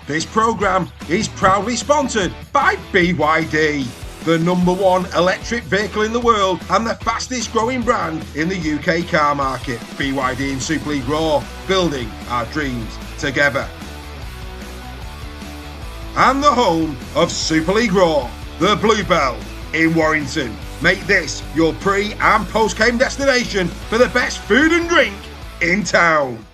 This programme is proudly sponsored by BYD, the #1 electric vehicle in the world and the fastest growing brand in the UK car market. BYD in Super League Raw, building our dreams together. And the home of Super League Raw, the Bluebell in Warrington. Make this your pre- and post-game destination for the best food and drink in town.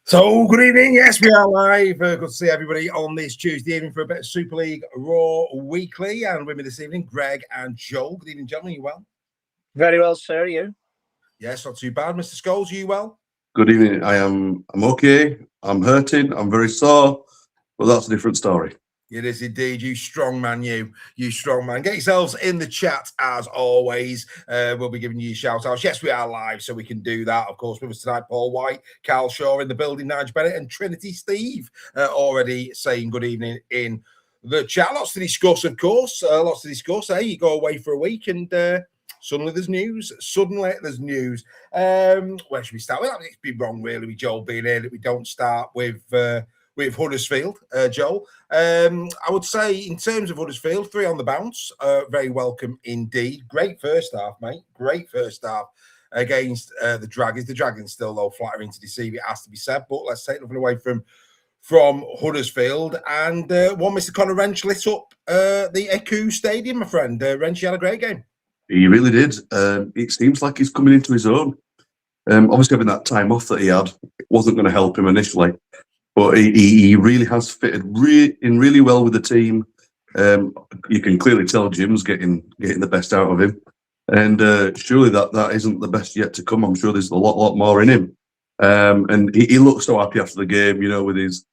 So, good evening. Yes, we are live. Good to see everybody on this Tuesday evening for a bit of Super League Raw Weekly. And with me this evening, Greg and Joel. Good evening, gentlemen. You well? Very well, sir. Are you? Yes, not too bad. Mr. Scholes, are you well? Good evening. I'm okay. I'm hurting. I'm very sore, but that's a different story. It is indeed. You strong man, you strong man. Get yourselves in the chat as always. We'll be giving you shout outs. Yes, we are live, so we can do that. Of course, with us tonight, Paul White, Carl Shaw in the building, Nigel Bennett, and Trinity Steve already saying good evening in the chat. Lots to discuss, of course. Lots to discuss. Hey, you go away for a week and suddenly there's news. Where should we start with? I mean, it's been wrong, really, with Joel being here, that we don't start with Huddersfield, Joel. I would say in terms of Huddersfield, 3 on the bounce. Very welcome indeed. Great first half, mate. Great first half against the Dragons. The Dragons still, though, flattering to deceive, it has to be said. But let's take nothing away from Huddersfield. And one Mr. Conor Wrench lit up the Eku Stadium, my friend. Wrench, you had a great game. He really did. It seems like he's coming into his own. Obviously, having that time off that he had wasn't going to help him initially. But he really has fitted in really well with the team. You can clearly tell Jim's getting the best out of him. And surely that isn't the best yet to come. I'm sure there's a lot more in him. And he looked so happy after the game, you know, with his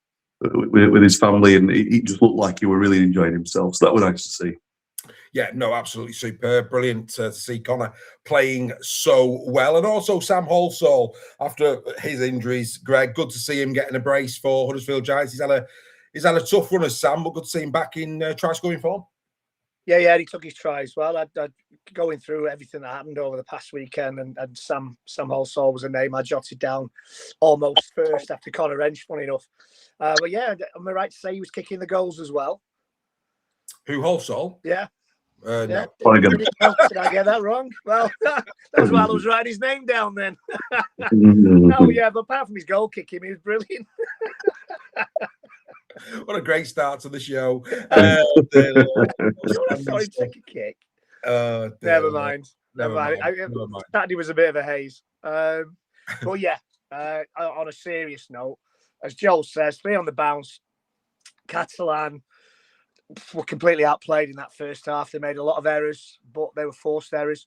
family. And he just looked like he were really enjoying himself. So that was nice to see. Yeah, no, absolutely superb. Brilliant to see Connor playing so well. And also Sam Halsall, after his injuries, Greg, good to see him getting a brace for Huddersfield Giants. He's had a tough run as Sam, but good to see him back in try-scoring form. Yeah, he took his try as well. I'd going through everything that happened over the past weekend, and Sam Halsall was a name I jotted down almost first after Conor Wrench, funny enough. But yeah, am I right to say he was kicking the goals as well? Who, Halsall? Yeah. No. Did I get that wrong? Well, that's why I was writing his name down then. Oh, yeah, but apart from his goal kicking, he was brilliant. What a great start to the show. I saw him take a kick. Never mind. Saturday was a bit of a haze. But yeah, On a serious note, as Joel says, 3 on the bounce. Catalan were completely outplayed in that first half. They made a lot of errors, but they were forced errors.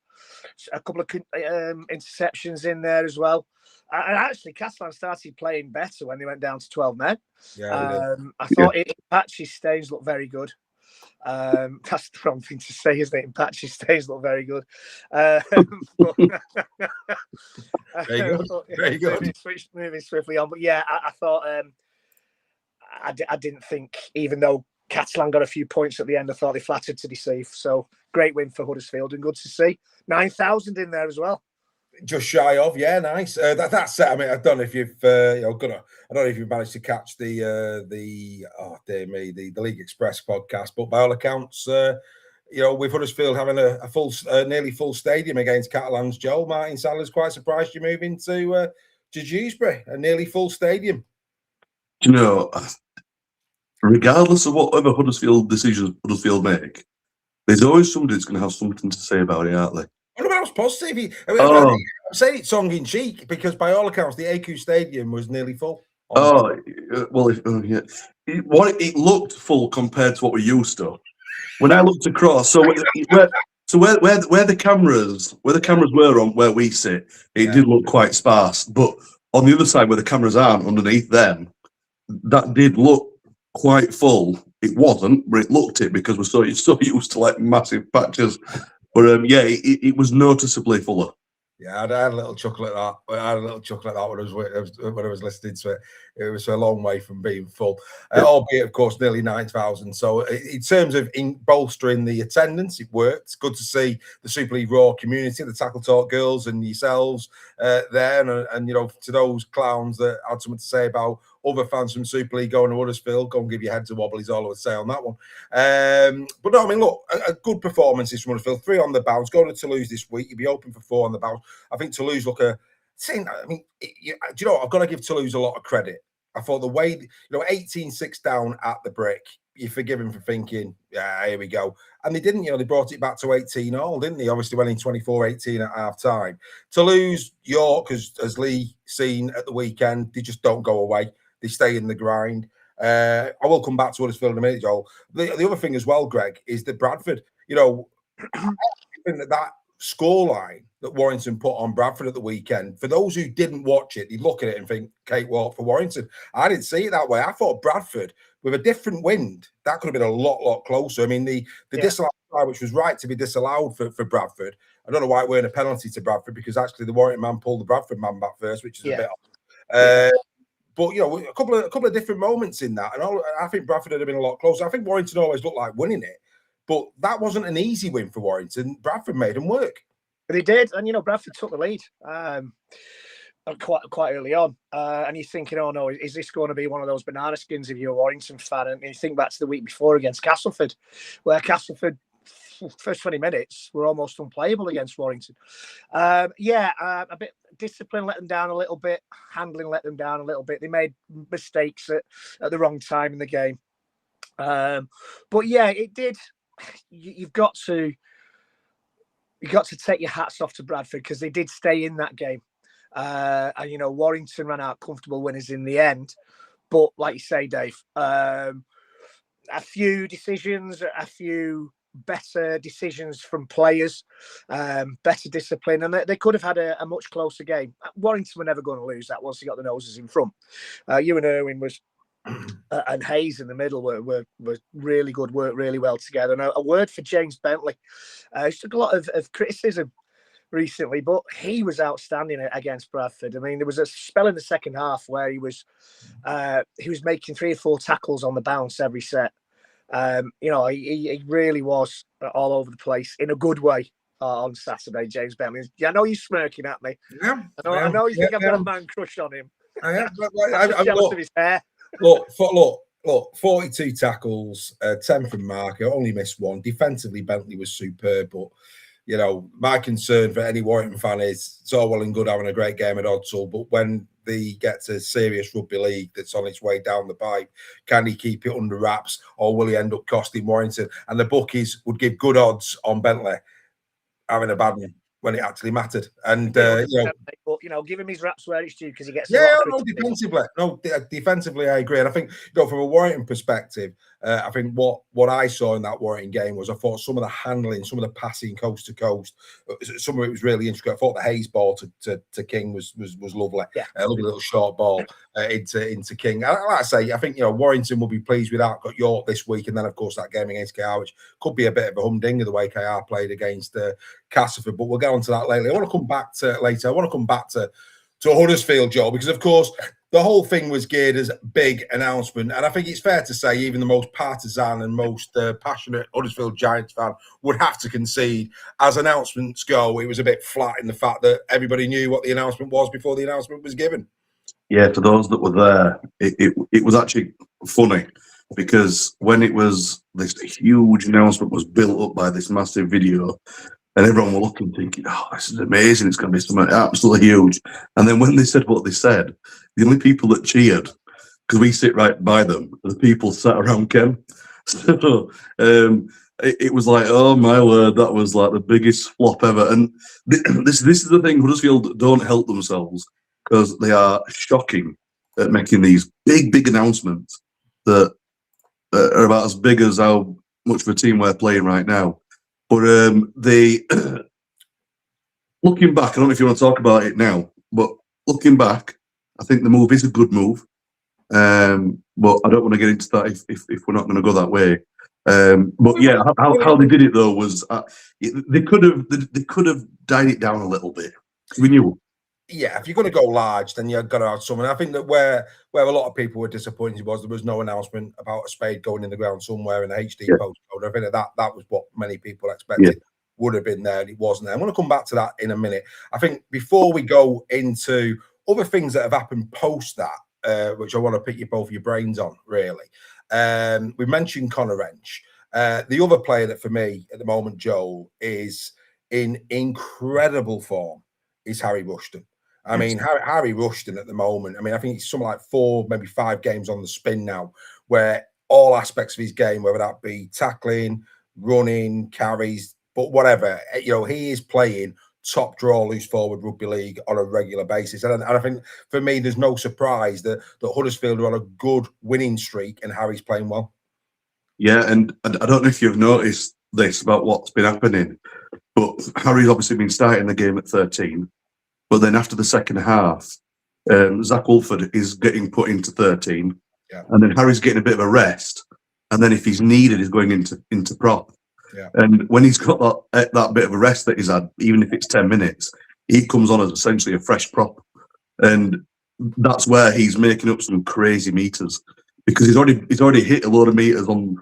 A couple of interceptions in there as well. And actually, Catalan started playing better when they went down to 12 men. Yeah, I thought Patchy's stays looked very good. That's the wrong thing to say, isn't it? Patchy's stays look very good. Very good. Very good. Moving swiftly on. But yeah, I thought I didn't think, even though Catalan got a few points at the end, I thought they flattered to deceive. So great win for Huddersfield and good to see. 9,000 in there as well. Just shy of, yeah, nice. That's it. I mean, I don't know if you've, I don't know if you've managed to catch the League Express podcast, but by all accounts, with Huddersfield having a full, nearly full stadium against Catalans, Joel, Martin Sadler's quite surprised you're moving to Dewsbury, a nearly full stadium. Do you know, regardless of whatever Huddersfield decisions Huddersfield make, there's always somebody that's going to have something to say about it, aren't they? What about positive? I'm saying it tongue in cheek because by all accounts, the AQ Stadium was nearly full. It looked full compared to what we used to. When I looked across, where the cameras were on where we sit, it did look quite sparse. But on the other side, where the cameras aren't underneath them, that did look quite full. It wasn't, but it looked it because we're so used to like massive patches. But it was noticeably fuller. Yeah, I had a little chuckle at that. When I was listening to it. It was a long way from being full, albeit, of course, nearly 9,000. So, in terms of bolstering the attendance, it worked. It's good to see the Super League Raw community, the Tackle Talk girls, and yourselves there. And to those clowns that had something to say about other fans from Super League going to Huddersfield, go and give your heads a wobble. Is all I would say on that one. But no, I mean, look, a good performances from Huddersfield. 3 on the bounce. Going to Toulouse this week. You'd be open for 4 on the bounce. I think Toulouse look do you know what? I've got to give Toulouse a lot of credit. I thought the way, 18-6 down at the break, you forgive him for thinking, yeah, here we go. And they didn't, they brought it back to 18-all, didn't they? Obviously went in 24-18 at half time. Toulouse, York, as Lee seen at the weekend, they just don't go away. They stay in the grind. I will come back to Huddersfield in a minute, Joel. The other thing as well, Greg, is that Bradford, that scoreline that Warrington put on Bradford at the weekend, for those who didn't watch it, you'd look at it and think, cakewalk for Warrington. I didn't see it that way. I thought Bradford, with a different wind, that could have been a lot closer. I mean, the disallowed try, which was right to be disallowed for Bradford. I don't know why it weren't a penalty to Bradford, because actually the Warrington man pulled the Bradford man back first, which is a bit odd. But, a couple of different moments in that. And I think Bradford would have been a lot closer. I think Warrington always looked like winning it. But that wasn't an easy win for Warrington. Bradford made them work. They did. And, Bradford took the lead quite early on. And you're thinking, oh, no, is this going to be one of those banana skins if you're a Warrington fan? And you think back to the week before against Castleford, where Castleford, first 20 minutes, were almost unplayable against Warrington. A bit discipline let them down a little bit. Handling let them down a little bit. They made mistakes at the wrong time in the game. It did. You've got to take your hats off to Bradford, because they did stay in that game. Warrington ran out comfortable winners in the end. But like you say, Dave, a few decisions, a few better decisions from players, better discipline, and they could have had a much closer game. Warrington were never going to lose that once they got the noses in front. Ewan Irwin was and Hayes in the middle were really good, worked really well together. And a word for James Bentley. He took a lot of criticism recently, but he was outstanding against Bradford. I mean, there was a spell in the second half where he was making 3 or 4 tackles on the bounce every set. He really was all over the place in a good way on Saturday, James Bentley. I know you're smirking at me. Yeah, I know you think I've got a man crush on him. I'm jealous of his hair. Look, 42 tackles, 10 from Marker, only missed 1. Defensively, Bentley was superb, but my concern for any Warrington fan is it's all well and good having a great game at Odsall, but when they get to serious rugby league that's on its way down the pipe, can he keep it under wraps, or will he end up costing Warrington? And the bookies would give good odds on Bentley having a bad one when it actually mattered. And but give him his raps where it's due because he gets a Yeah, lot of no, criticism. defensively, I agree. And I think, from a Warrington perspective, I think what I saw in that Warrington game was I thought some of the handling, some of the passing coast to coast, some of it was really intricate. I thought the Hayes ball to King was lovely. Yeah. A lovely little short ball into King. And like I say, I think, Warrington will be pleased with that. Got York this week, and then, of course, that game against KR, which could be a bit of a humdinger the way KR played against Castleford. But we'll get on to that later. I want to come back to Huddersfield, Joe, because, of course, the whole thing was geared as a big announcement. And I think it's fair to say even the most partisan and most passionate Huddersfield Giants fan would have to concede, as announcements go, it was a bit flat in the fact that everybody knew what the announcement was before the announcement was given. Yeah, for those that were there, it was actually funny, because when it was, this huge announcement was built up by this massive video, and everyone were looking, thinking, oh, this is amazing, it's going to be something absolutely huge. And then when they said what they said, the only people that cheered, because we sit right by them, the people sat around Ken. So it was like, oh my word, that was like the biggest flop ever. And this is the thing, Huddersfield don't help themselves, because they are shocking at making these big announcements that are about as big as how much of a team we're playing right now. But they, looking back, I don't know if you want to talk about it now, but looking back, I think the move is a good move. But I don't want to get into that if we're not going to go that way. But yeah, how they did it though was they could have died it down a little bit. We knew. Yeah, if you're going to go large, then you've got to have someone. I think that where a lot of people were disappointed was there was no announcement about a spade going in the ground somewhere in the HD postcode. I think that was what many people expected would have been there, and it wasn't there. I'm going to come back to that in a minute. I think before we go into other things that have happened post that, which I want to pick both of your brains on, really. We mentioned Conor Wrench. The other player that for me at the moment, Joel, is in incredible form is Harry Rushton. I mean, Harry Rushton at the moment, I think it's something like 4, maybe 5 games on the spin now, where all aspects of his game, whether that be tackling, running, carries, but whatever, he is playing top draw loose forward rugby league on a regular basis. And I think for me, there's no surprise that Huddersfield are on a good winning streak and Harry's playing well. Yeah, and I don't know if you've noticed this about what's been happening, but Harry's obviously been starting the game at 13. But then after the second half, Zach Wolford is getting put into 13. Yeah. And then Harry's getting a bit of a rest. And then if he's needed, he's going into prop. Yeah. And when he's got that bit of a rest that he's had, even if it's 10 minutes, he comes on as essentially a fresh prop. And that's where he's making up some crazy meters, because he's already hit a load of meters on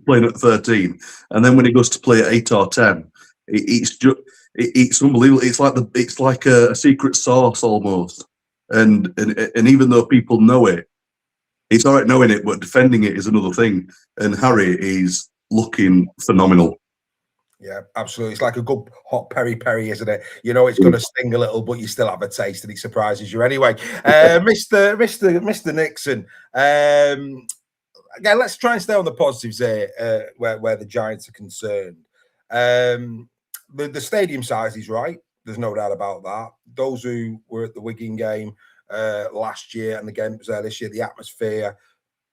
playing at 13. And then when he goes to play at 8 or 10, it's unbelievable. It's like a secret sauce almost. And even though people know it, it's all right knowing it, but defending it is another thing. And Harry is looking phenomenal. Yeah, absolutely. It's like a good hot peri-peri, isn't it? It's going to sting a little, but you still have a taste, and it surprises you anyway. Mr. Nixon. Again, let's try and stay on the positives here, where the Giants are concerned. The stadium size is right. There's no doubt about that. Those who were at the Wigan game last year and the game was there this year, the atmosphere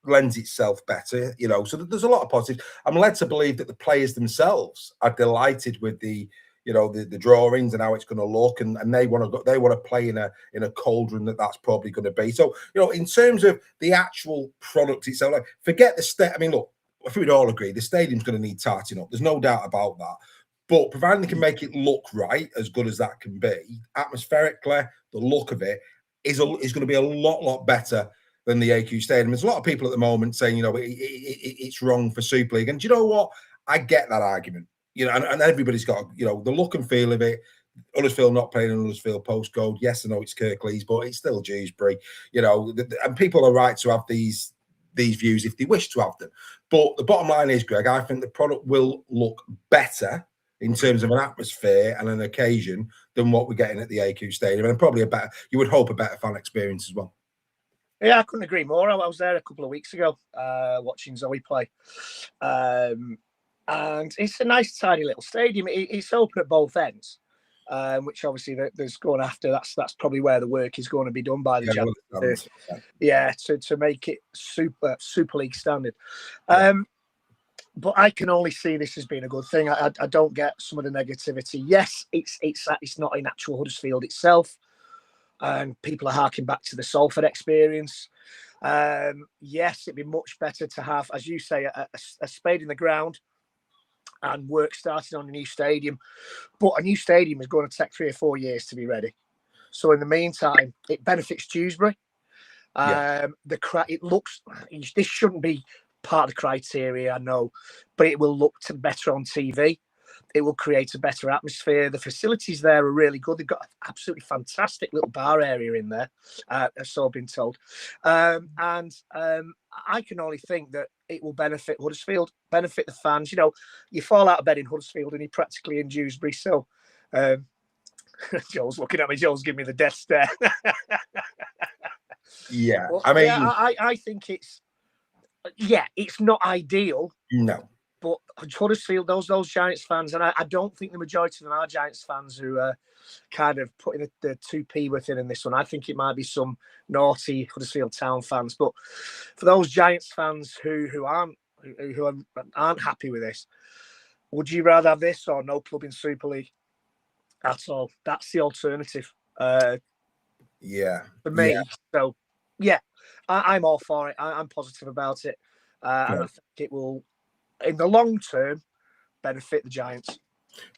lends itself better, so there's a lot of positives. I'm led to believe that the players themselves are delighted with the drawings and how it's going to look, and they want to play in a cauldron that's probably going to be. So, in terms of the actual product itself, like, forget the state. Look, I think we'd all agree the stadium's going to need tarting up. There's no doubt about that. But providing they can make it look right, as good as that can be, atmospherically, the look of it is going to be a lot better than the AQ Stadium. There's a lot of people at the moment saying, it's wrong for Super League. And do you know what? I get that argument. And everybody's got, the look and feel of it. Huddersfield not playing in Huddersfield postcode. Yes, I know it's Kirklees, but it's still Dewsbury. And people are right to have these views if they wish to have them. But the bottom line is, Greg, I think the product will look better in terms of an atmosphere and an occasion than what we're getting at the AQ Stadium, and probably you would hope a better fan experience as well. Yeah, I couldn't agree more. I was there a couple of weeks ago watching Zoe play. And it's a nice, tidy little stadium. It's open at both ends. which obviously there's going after. That's probably where the work is going to be done by the January. Yeah, to make it Super League standard. But I can only see this as being a good thing. I don't get some of the negativity. Yes, it's not in actual Huddersfield itself, and people are harking back to the Salford experience. Yes, it'd be much better to have, as you say, a spade in the ground and work starting on a new stadium. But a new stadium is going to take 3 or 4 years to be ready. So in the meantime, it benefits Dewsbury. It looks, this shouldn't be part of the criteria, I know, but it will look better on TV. It will create a better atmosphere. The facilities there are really good. They've got an absolutely fantastic little bar area in there, so I've been told. And I can only think that it will benefit Huddersfield, benefit the fans. You know, you fall out of bed in Huddersfield and you're practically in Dewsbury. So Joel's looking at me. Joel's giving me the death stare. Yeah, well, I mean, I think it's not ideal. No. But Huddersfield, those Giants fans, and I don't think the majority of them are Giants fans who are kind of putting the 2p within in this one. I think it might be some naughty Huddersfield Town fans. But for those Giants fans who aren't happy with this, would you rather have this or no club in Super League at all? That's the alternative. For me. Yeah. So, yeah, I'm all for it. I'm positive about it. And I think it will, in the long term, benefit the Giants.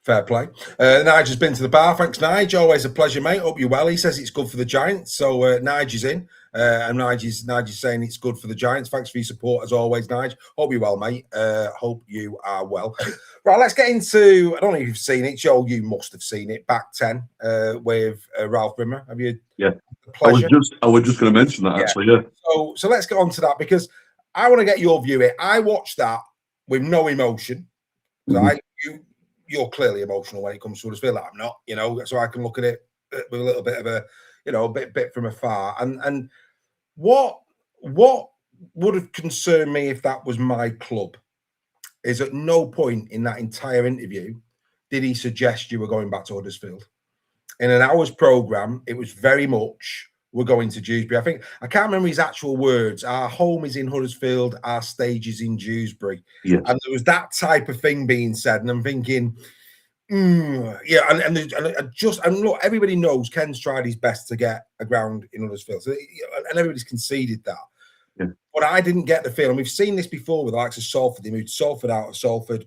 Fair play. Nigel's been to the bar. Thanks, Nigel. Always a pleasure, mate. Hope you're well. He says it's good for the Giants. So Nigel's in. And Nigel's saying it's good for the Giants. Thanks for your support as always, Nigel. Hope you're well, mate. Hope you are well. Right, let's get into, I don't know if you've seen it. Joel, you must have seen it. Back 10 with Ralph Brimmer. Have you? Yeah. I was just going to mention that, actually, yeah. So let's get on to that because I want to get your view here. I watched that with no emotion. So you're clearly emotional when it comes to Huddersfield. I'm not, so I can look at it with a little bit of a, bit from afar. And what would have concerned me if that was my club is at no point in that entire interview did he suggest you were going back to Huddersfield. In an hour's programme, it was very much, we're going to Dewsbury. I can't remember his actual words. Our home is in Huddersfield, our stage is in Dewsbury. Yeah. And there was that type of thing being said. And I'm thinking, and look, everybody knows Ken's tried his best to get a ground in Huddersfield. So, and everybody's conceded that. Yeah. But I didn't get the feeling. We've seen this before with the likes of Salford. They moved Salford out of Salford.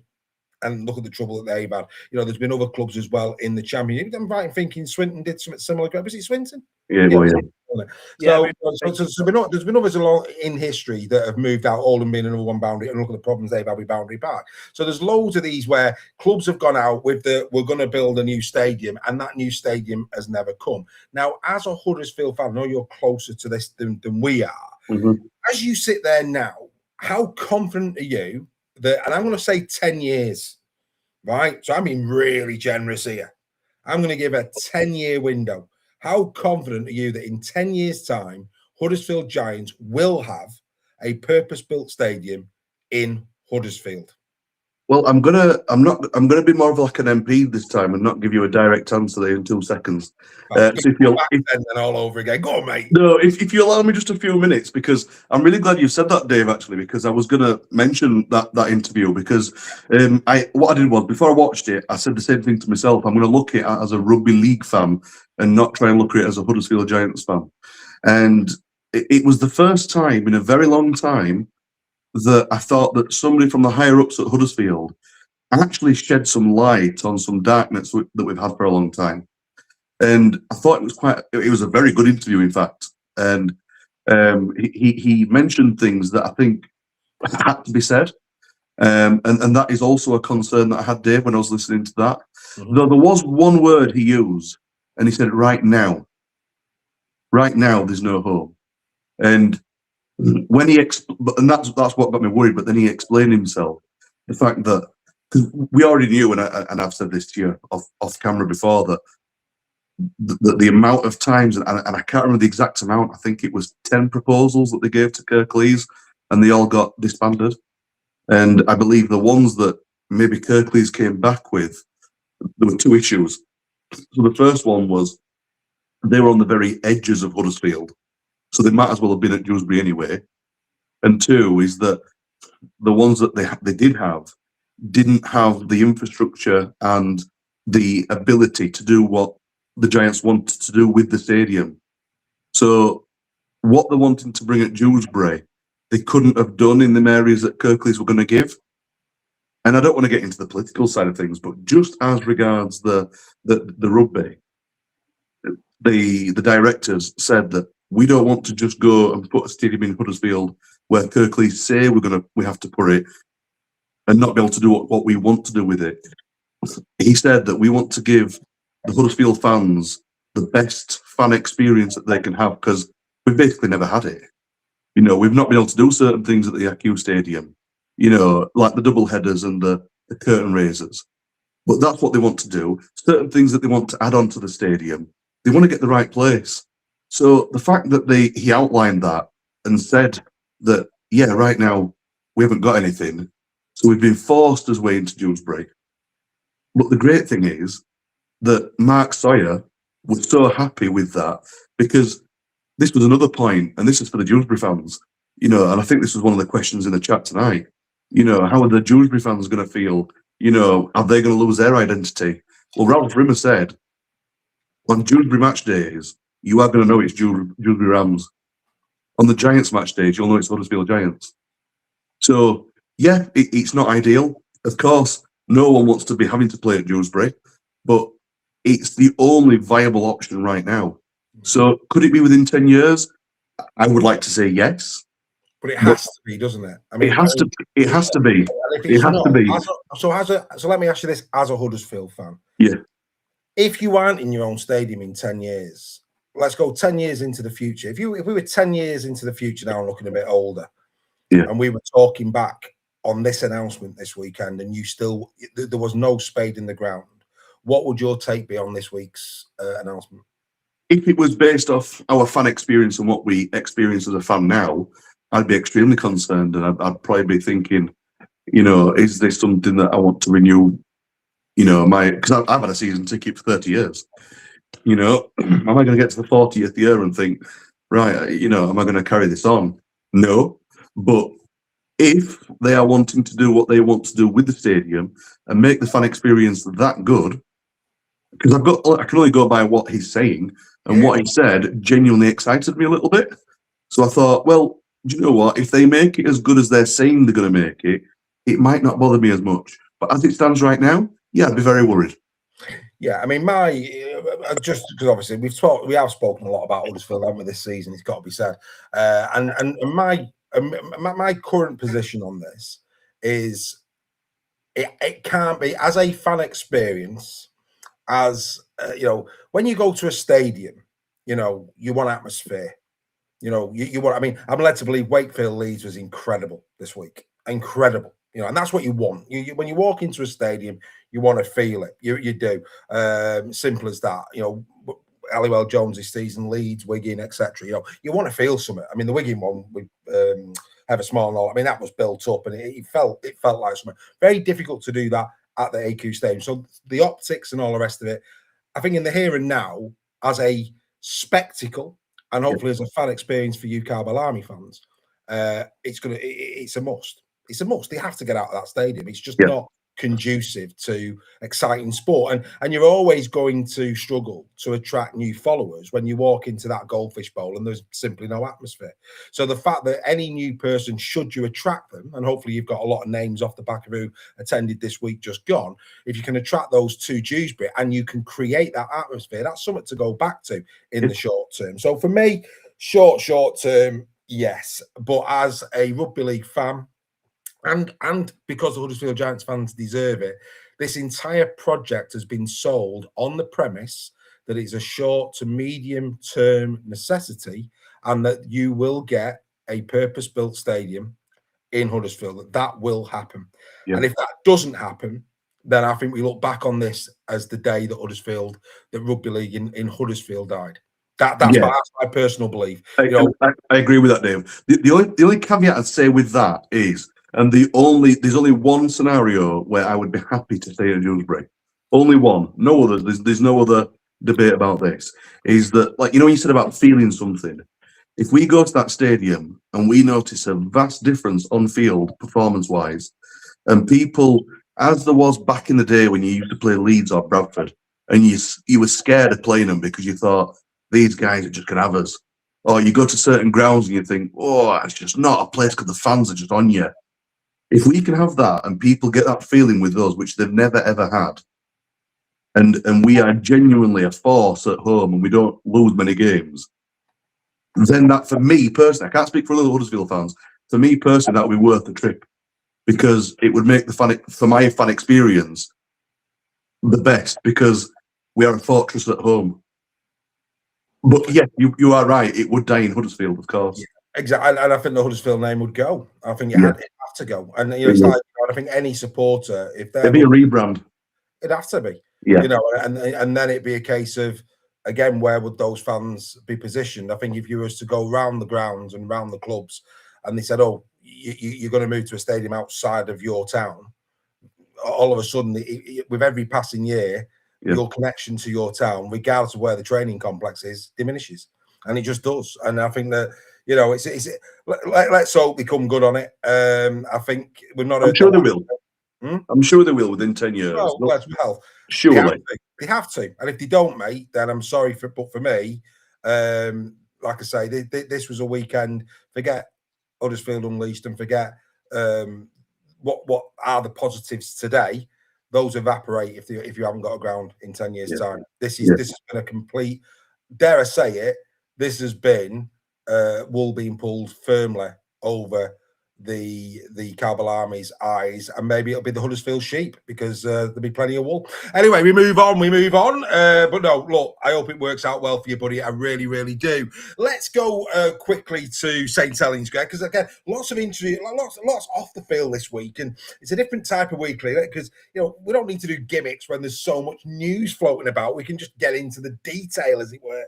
And look at the trouble that they've had. There's been other clubs as well in the Championship. I'm right in thinking Swinton did something similar. Was it Swinton? Yeah. So there's been others along in history that have moved out, all of them being another one boundary, and look at the problems they've had with Boundary Park. So there's loads of these where clubs have gone out with we're going to build a new stadium, and that new stadium has never come. Now, as a Huddersfield fan, I know you're closer to this than we are. Mm-hmm. As you sit there now, how confident are you that, and I'm going to say 10 years, right? So I'm being really generous here. I'm going to give a 10-year window. How confident are you that in 10 years' time, Huddersfield Giants will have a purpose-built stadium in Huddersfield? Well, I'm gonna be more of like an MP this time and not give you a direct answer there in 2 seconds. So then all over again. Go on, mate. No, if you allow me just a few minutes, because I'm really glad you said that, Dave. Actually, because I was gonna mention that interview because what I did was before I watched it, I said the same thing to myself. I'm gonna look at it as a rugby league fan and not try and look at it as a Huddersfield Giants fan. And it was the first time in a very long time that I thought that somebody from the higher ups at Huddersfield actually shed some light on some darkness that we've had for a long time. And I thought it was a very good interview, in fact. And he mentioned things that I think had to be said. And that is also a concern that I had, Dave, when I was listening to that. Mm-hmm. Though there was one word he used, and he said, right now, there's no home. And when and that's what got me worried. But then he explained himself, the fact that because we already knew, and I've said this to you off camera before, that the amount of times, and I can't remember the exact amount. I think it was 10 proposals that they gave to Kirklees, and they all got disbanded. And I believe the ones that maybe Kirklees came back with, there were 2 issues. So the first one was they were on the very edges of Huddersfield, so they might as well have been at Dewsbury anyway. And two is that the ones that they did have didn't have the infrastructure and the ability to do what the Giants wanted to do with the stadium. So what they're wanting to bring at Dewsbury, they couldn't have done in the areas that Kirklees were going to give. And I don't want to get into the political side of things, but just as regards the rugby, the directors said that we don't want to just go and put a stadium in Huddersfield where Kirklees say we have to put it and not be able to do what we want to do with it. He said that we want to give the Huddersfield fans the best fan experience that they can have, because we've basically never had it. You know, we've not been able to do certain things at the AQ Stadium, you know, like the double headers and the curtain raisers. But that's what they want to do. Certain things that they want to add on to the stadium, they want to get the right place. So the fact that he outlined that and said that, yeah, right now we haven't got anything, so we've been forced as way into Dewsbury. But the great thing is that Mark Sawyer was so happy with that, because this was another point, and this is for the Dewsbury fans, you know, and I think this was one of the questions in the chat tonight. You know, how are the Dewsbury fans going to feel? You know, are they going to lose their identity? Well, Ralph Rimmer said, on Dewsbury match days, you are going to know it's Dewsbury Rams. On the Giants match days, you'll know it's Huddersfield Giants. So, yeah, it's not ideal. Of course, no one wants to be having to play at Dewsbury, but it's the only viable option right now. So, could it be within 10 years? I would like to say yes. But it has to be, doesn't it? I mean, it has to be. It has to be. So let me ask you this as a Huddersfield fan. Yeah. If you aren't in your own stadium in 10 years, let's go 10 years into the future. If we were 10 years into the future now and looking a bit older, and we were talking back on this announcement this weekend, and there was no spade in the ground, what would your take be on this week's announcement? If it was based off our fan experience and what we experience as a fan now, I'd be extremely concerned, and I'd probably be thinking, you know, is this something that I want to renew? You know, because I've had a season ticket for 30 years. You know, am I going to get to the 40th year and think, right, you know, am I going to carry this on? No. But if they are wanting to do what they want to do with the stadium and make the fan experience that good, because I can only go by what he's saying, and what he said genuinely excited me a little bit. So I thought, well, do you know what? If they make it as good as they're saying they're going to make it, it might not bother me as much. But as it stands right now, yeah, I'd be very worried. Yeah, I mean, just because obviously we have spoken a lot about Huddersfield, haven't we, this season? It's got to be said. And my current position on this is it can't be, as a fan experience, as you know, when you go to a stadium, you know, you want atmosphere. You know, you want. I mean, I'm led to believe Wakefield Leeds was incredible this week. Incredible. You know, and that's what you want. When you walk into a stadium, you want to feel it. You do. Simple as that. You know, Halliwell Jones' season, Leeds, Wigan, etc. You know, you want to feel something. I mean, the Wigan one with Heather Small and all. I mean, that was built up, and it felt like something. Very difficult to do that at the AQ Stadium. So the optics and all the rest of it, I think in the here and now, as a spectacle, and hopefully as a fan experience for you Carbal Army fans, it's a must. It's a must. They have to get out of that stadium. It's just not conducive to exciting sport. And you're always going to struggle to attract new followers when you walk into that Goldfish Bowl and there's simply no atmosphere. So the fact that any new person, should you attract them, and hopefully you've got a lot of names off the back of who attended this week just gone, if you can attract those to Dewsbury and you can create that atmosphere, that's something to go back to in the short term. So for me, short term, yes. But as a rugby league fan, and because the Huddersfield Giants fans deserve it, this entire project has been sold on the premise that it's a short to medium term necessity, and that you will get a purpose-built stadium in Huddersfield. That will happen. Yeah. And if that doesn't happen, then I think we look back on this as the day that rugby league in Huddersfield died. That's my personal belief. I agree with that, Dave. The only caveat I'd say with that is, and there's only one scenario where I would be happy to stay at Dewsbury, only one, no other. There's no other debate about this. Is that, like, you said about feeling something. If we go to that stadium and we notice a vast difference on field performance-wise, and people, as there was back in the day when you used to play Leeds or Bradford, and you were scared of playing them because you thought these guys are just gonna have us, or you go to certain grounds and you think, oh, it's just not a place because the fans are just on you. If we can have that and people get that feeling with us, which they've never ever had, and we are genuinely a force at home and we don't lose many games, then that, for me personally, I can't speak for other Huddersfield fans, for me personally, that would be worth the trip, because it would make for my fan experience the best, because we are a fortress at home. But yeah, you are right, it would die in Huddersfield, of course. Yeah, exactly, and I think the Huddersfield name would go. I think it had to go, and it's like, I think any supporter, if they're, it'd be a rebrand, it'd have to be, and then it'd be a case of, again, where would those fans be positioned? I think if you was to go round the grounds and round the clubs, and they said, "Oh, you're going to move to a stadium outside of your town," all of a sudden, with every passing year, your connection to your town, regardless of where the training complex is, diminishes, and it just does. And I think that, let's hope they come good on it. I think we're not. I'm sure they will. I'm sure they will within 10 years. Well, surely they have to. And if they don't, mate, then I'm sorry but for me, like I say, this was a weekend. Forget Huddersfield Unleashed and forget what are the positives today. Those evaporate if you haven't got a ground in 10 years' time. This has been a complete, dare I say it, this has been wool being pulled firmly over the Cabal Army's eyes, and maybe it'll be the Huddersfield sheep, because there'll be plenty of wool. Anyway, we move on. But no, look, I hope it works out well for you, buddy. I really, really do. Let's go quickly to St Helens, Greg, because again, lots of interview, lots off the field this week, and it's a different type of weekly, because we don't need to do gimmicks when there's so much news floating about. We can just get into the detail, as it were.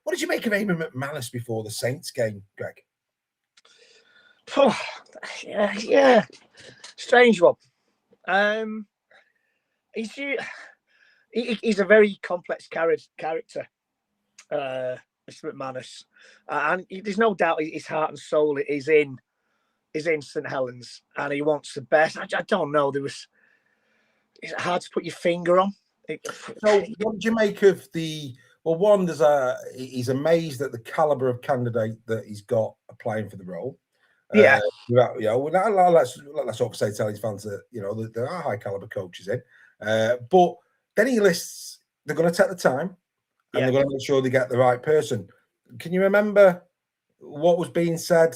What did you make of Eamon McManus before the Saints game, Greg? Oh, yeah, strange one. He's a very complex character, Mr. McManus, and there's no doubt his heart and soul is in St Helens, and he wants the best. I don't know. It's hard to put your finger on. So, what did you make of the? Well, one, he's amazed at the caliber of candidate that he's got applying for the role. Yeah, let's hope St Helens fans that there are high caliber coaches in, but then he lists they're going to take the time and they're going to make sure they get the right person. Can you remember what was being said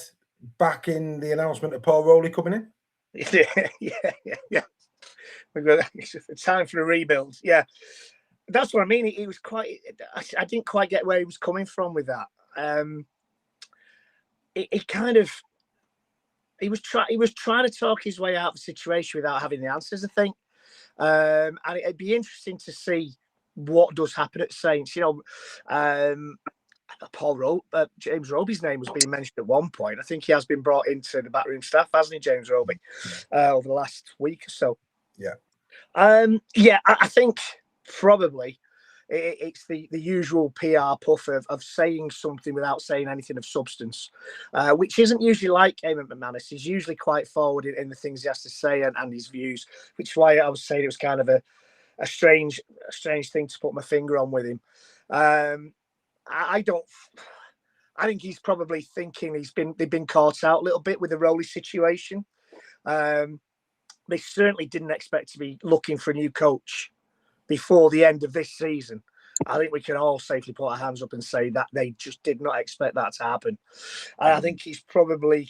back in the announcement of Paul Rowley coming in? Yeah. It's time for a rebuild. Yeah, that's what I mean. He was quite. I didn't quite get where he was coming from with that. He was trying to talk his way out of the situation without having the answers, I think. And it'd be interesting to see what does happen at Saints. James Roby's name was being mentioned at one point. I think he has been brought into the backroom staff, hasn't he, James Roby, over the last week or so. Yeah. I think probably it's the usual PR puff of saying something without saying anything of substance, which isn't usually like Eamon McManus. He's usually quite forward in the things he has to say and his views, which is why I was saying it was kind of a strange thing to put my finger on with him. I think he's probably thinking they've been caught out a little bit with the Rowley situation. They certainly didn't expect to be looking for a new coach before the end of this season. I think we can all safely put our hands up and say that they just did not expect that to happen. I think he's probably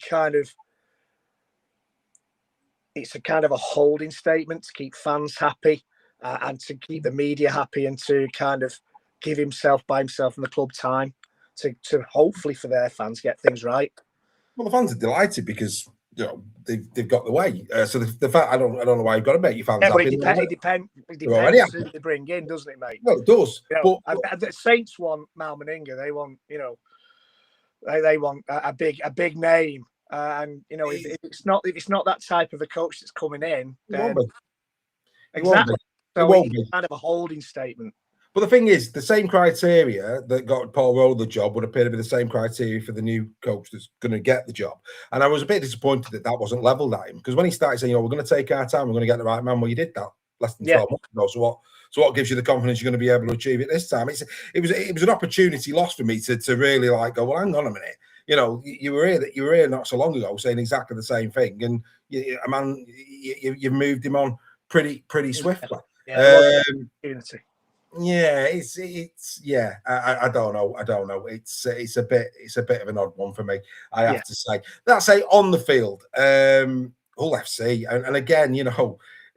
it's a kind of a holding statement to keep fans happy and to keep the media happy, and to kind of give himself and the club time to hopefully for their fans get things right. Well, the fans are delighted because they've got the way. So the fact I don't know why you've got to make your fans happy. It depends who they bring in, doesn't it, mate? No, it does. But the Saints want Mal Meninga. They want they want a big name, and if it's not that type of a coach that's coming in, then exactly. So won't it's be. kind of a holding statement. But the thing is, the same criteria that got Paul Rowe the job would appear to be the same criteria for the new coach that's going to get the job. And I was a bit disappointed that wasn't levelled at him, because when he started saying, we're going to take our time, we're going to get the right man, well, you did that less than 12 months ago. So what gives you the confidence you're going to be able to achieve it this time? It was an opportunity lost for me to really go, well, hang on a minute. You were here not so long ago saying exactly the same thing, and you've moved him on pretty swiftly. I don't know. It's a bit of an odd one for me, I have to say. That's on the field. Hull FC, and again,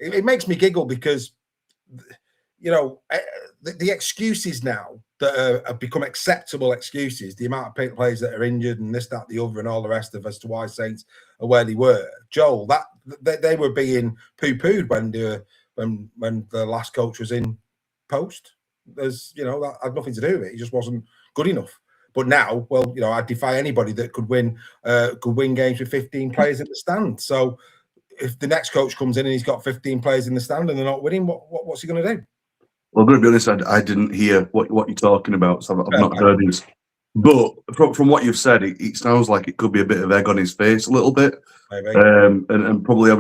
it makes me giggle because the excuses now that have become acceptable excuses, the amount of players that are injured and this, that, the other, and all the rest of as to why Saints are where they were. Joel, that they were being poo-pooed when the last coach was in post. That had nothing to do with it. He just wasn't good enough. But now, I defy anybody that could win games with 15 players in the stand. So if the next coach comes in and he's got 15 players in the stand and they're not winning, what's he going to do? Well, I'm going to be honest, I didn't hear what you're talking about, so I've not heard this. But from what you've said, it sounds like it could be a bit of egg on his face a little bit. Maybe. And probably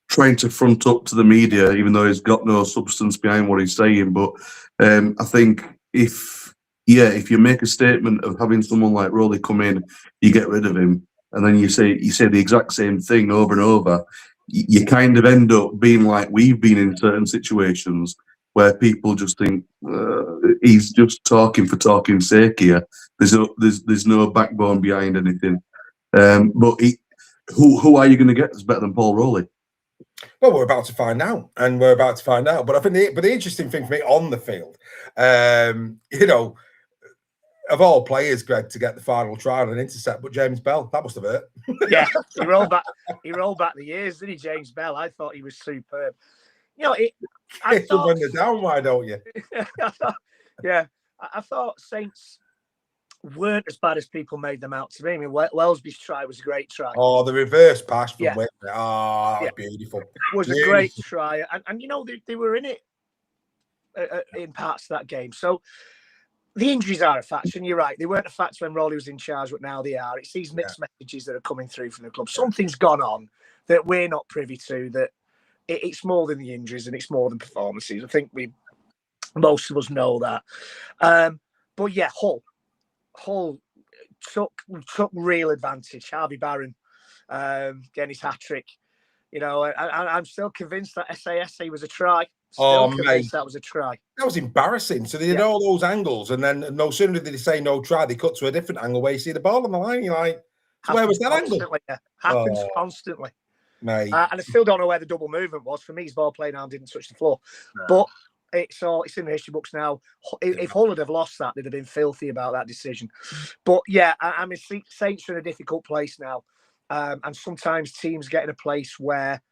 trying to front up to the media, even though he's got no substance behind what he's saying. But I think if you make a statement of having someone like Rowley come in, you get rid of him, and then you say the exact same thing over and over, you kind of end up being like we've been in certain situations where people just think he's just talking for talking's sake here. There's no backbone behind anything. But who are you going to get that's better than Paul Rowley? Well, we're about to find out, But I think the interesting thing for me on the field, of all players, Greg, to get the final try on an intercept, but James Bell, that must have hurt. Yeah, he rolled back the years, didn't he, James Bell? I thought he was superb. I thought when they're down, why don't you? I thought Saints weren't as bad as people made them out to me. I mean, Wellesby's try was a great try. Oh, the reverse pass from Whitney. Oh, that was beautiful. It was a great try. And they were in it in parts of that game. So the injuries are a factor, and you're right. They weren't a factor when Rowley was in charge, but now they are. It's these mixed messages that are coming through from the club. Something's gone on that we're not privy to, that it's more than the injuries and it's more than performances. I think most of us know that. But yeah, Hull took real advantage. Harvey Barron getting his hat-trick. I'm still convinced that SASA was a try. Mate, that was a try. That was embarrassing. So they did all those angles, and then no sooner did they say no try, they cut to a different angle where you see the ball on the line. You're like, where was that angle? Yeah. Happens constantly. Mate. And I still don't know where the double movement was. For me, his ball playing arm didn't touch the floor. No. But it's in the history books now. If Hull had have lost that, they'd have been filthy about that decision. But yeah, I mean, Saints are in a difficult place now. And sometimes teams get in a place where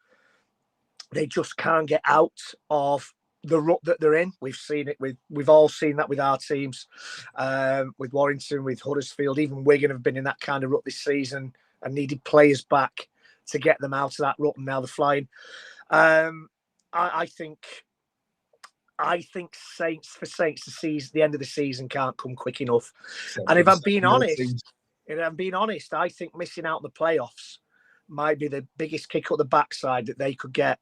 they just can't get out of the rut that they're in. We've seen it we've all seen that with our teams, with Warrington, with Huddersfield, even Wigan have been in that kind of rut this season and needed players back to get them out of that rut, and now they're flying. I think Saints, the end of the season can't come quick enough. And if I'm being honest, I think missing out on the playoffs might be the biggest kick up the backside that they could get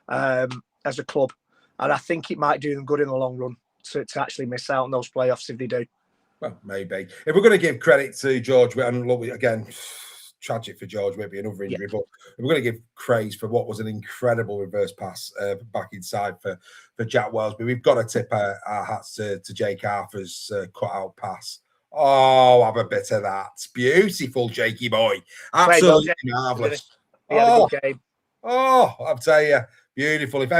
as a club. And I think it might do them good in the long run to actually miss out on those playoffs if they do. Well, maybe. If we're going to give credit to George, and look, again, tragic for George Whitby, another injury, but we're going to give praise for what was an incredible reverse pass back inside for Jack Wellesby. We've got to tip our hats to Jake Arthur's cut-out pass. Oh, have a bit of that. It's beautiful, Jakey boy. Absolutely marvellous. Good game. Oh, I'll tell you, beautiful. If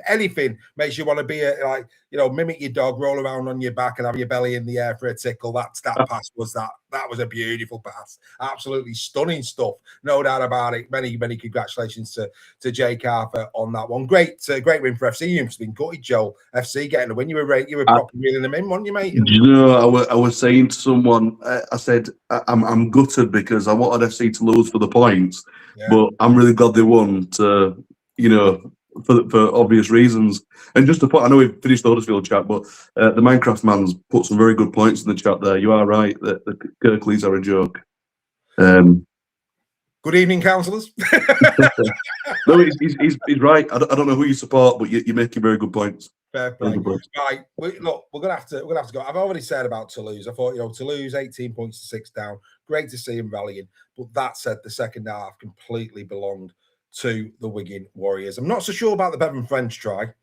anything makes you want to be mimic your dog, roll around on your back and have your belly in the air for a tickle, that pass was that. That was a beautiful pass. Absolutely stunning stuff. No doubt about it. Many congratulations to Jake Arthur on that one. Great win for FC. You've been gutted, Joel. FC getting a win. You were properly reeling them in, weren't you, mate? I was saying to someone, I said, I'm gutted because I wanted FC to lose for the points, but I'm really glad they won to, for obvious reasons. And just to put, I know we've finished the Huddersfield chat, but the Minecraft man's put some very good points in the chat there. You are right that the Kirkleys are a joke. Good evening, councillors. No, he's right. I don't know who you support, but you're making very good points. Fair play. Right, look, we're gonna have to go. I've already said about Toulouse. I thought, Toulouse 18 points to 6 down. Great to see him rallying. But that said, the second half completely belonged to the Wigan Warriors. I'm not so sure about the Bevan French try.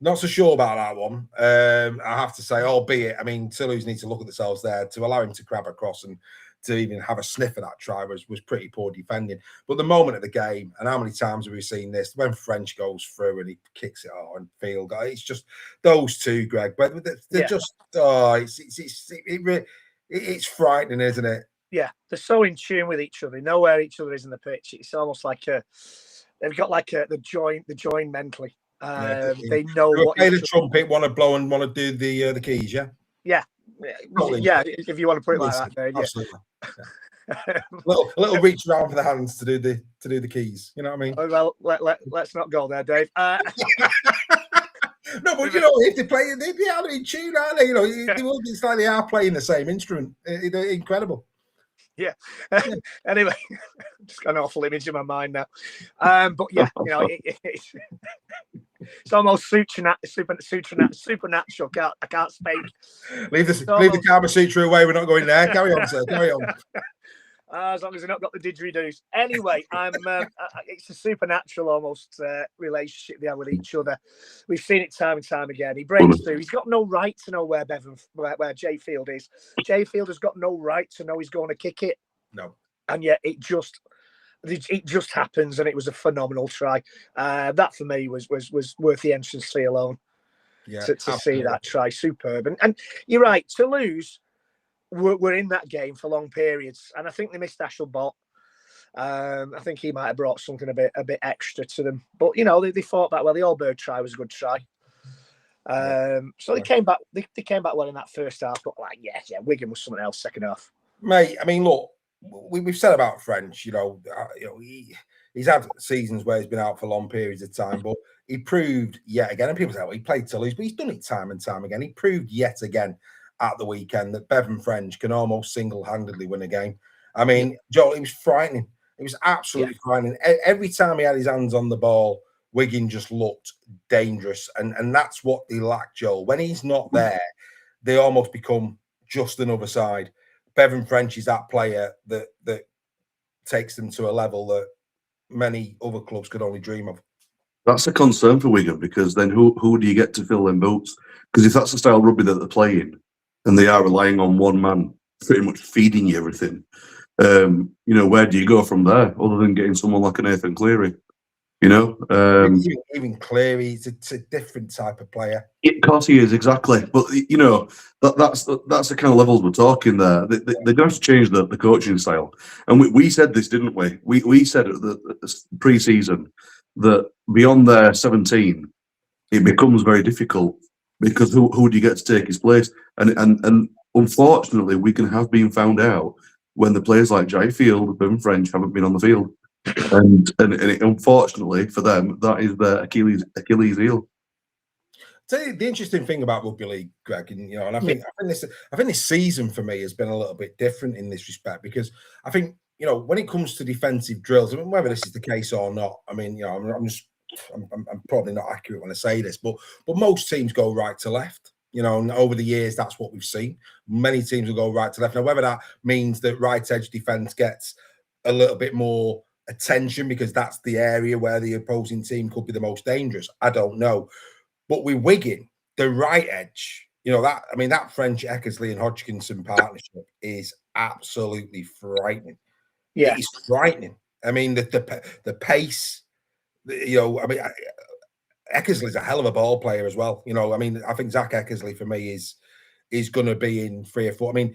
Not so sure about that one. I have to say, albeit, I mean, Toulouse need to look at themselves there to allow him to crab across and to even have a sniff of that try was pretty poor defending. But the moment of the game, and how many times have we seen this, when French goes through and he kicks it out and field goal, it's just those two, Greg. But they're just, it's frightening, isn't it? Yeah, they're so in tune with each other. They know where each other is in the pitch. It's almost like they've got like the join mentally. They know what. Play the trumpet, want to blow and want to do the keys, yeah. Yeah, if you want to put it like that, Dave. Absolutely. Yeah. a little reach around for the hands to do the keys. You know what I mean? Oh, well, let's not go there, Dave. No, but if they play, they are in tune, aren't they? It's like they are playing the same instrument. Incredible. Yeah. Anyway, just got an awful image in my mind now. But yeah, it's almost supernatural. I can't speak. Leave the Kama Sutra away. We're not going there. Carry on, sir. Carry on. As long as they've not got the didgeridoos. Anyway, it's a supernatural almost relationship they have with each other. We've seen it time and time again. He breaks through. He's got no right to know where Jay Field is. Jay Field has got no right to know he's going to kick it. No. And yet it just happens, and it was a phenomenal try. That for me was worth the entrance fee alone. Yeah, to see that try, superb. And you're right, Toulouse were in that game for long periods, and I think they missed Ashelbot. I think he might have brought something a bit extra to them, but they fought back well. The Allberg try was a good try. So they came back. They came back well in that first half, but Wigan was something else second half. Mate, I mean, look, we've said about French. He's had seasons where he's been out for long periods of time, but he proved yet again. And people say, well, he played Toulouse, but he's done it time and time again. He proved yet again at the weekend that Bevan French can almost single-handedly win a game. I mean, Joel, it was frightening. It was absolutely frightening. Every time he had his hands on the ball, Wigan just looked dangerous. And that's what they lack, Joel. When he's not there, they almost become just another side. Bevan French is that player that takes them to a level that many other clubs could only dream of. That's a concern for Wigan, because then who do you get to fill them boots? Because if that's the style of rugby that they're playing, and they are relying on one man pretty much feeding you everything, where do you go from there other than getting someone like an Nathan Cleary? Even Cleary, it's a different type of player. Of course he is, exactly. But that's the kind of levels we're talking there. They don't have to change the coaching style. And we said this, didn't we? We said at the pre-season that beyond their 17, it becomes very difficult, because who do you get to take his place? And unfortunately, Wigan have been found out when the players like Jay Field, Bevan French haven't been on the field. And unfortunately for them, that is their Achilles heel. Tell you the interesting thing about rugby league, Greg, and I think this season for me has been a little bit different in this respect, because I think when it comes to defensive drills, I mean, whether this is the case or not, I mean, I'm probably not accurate when I say this, but most teams go right to left. And over the years, that's what we've seen. Many teams will go right to left. Now, whether that means that right edge defence gets a little bit more attention because that's the area where the opposing team could be the most dangerous, I don't know. But with Wigan, the right edge, that French Eckersley and Hodgkinson partnership is absolutely frightening. Yeah, it's frightening. I mean, the pace. Eckersley's a hell of a ball player as well. I think Zach Eckersley for me is going to be in 3 or 4. I mean,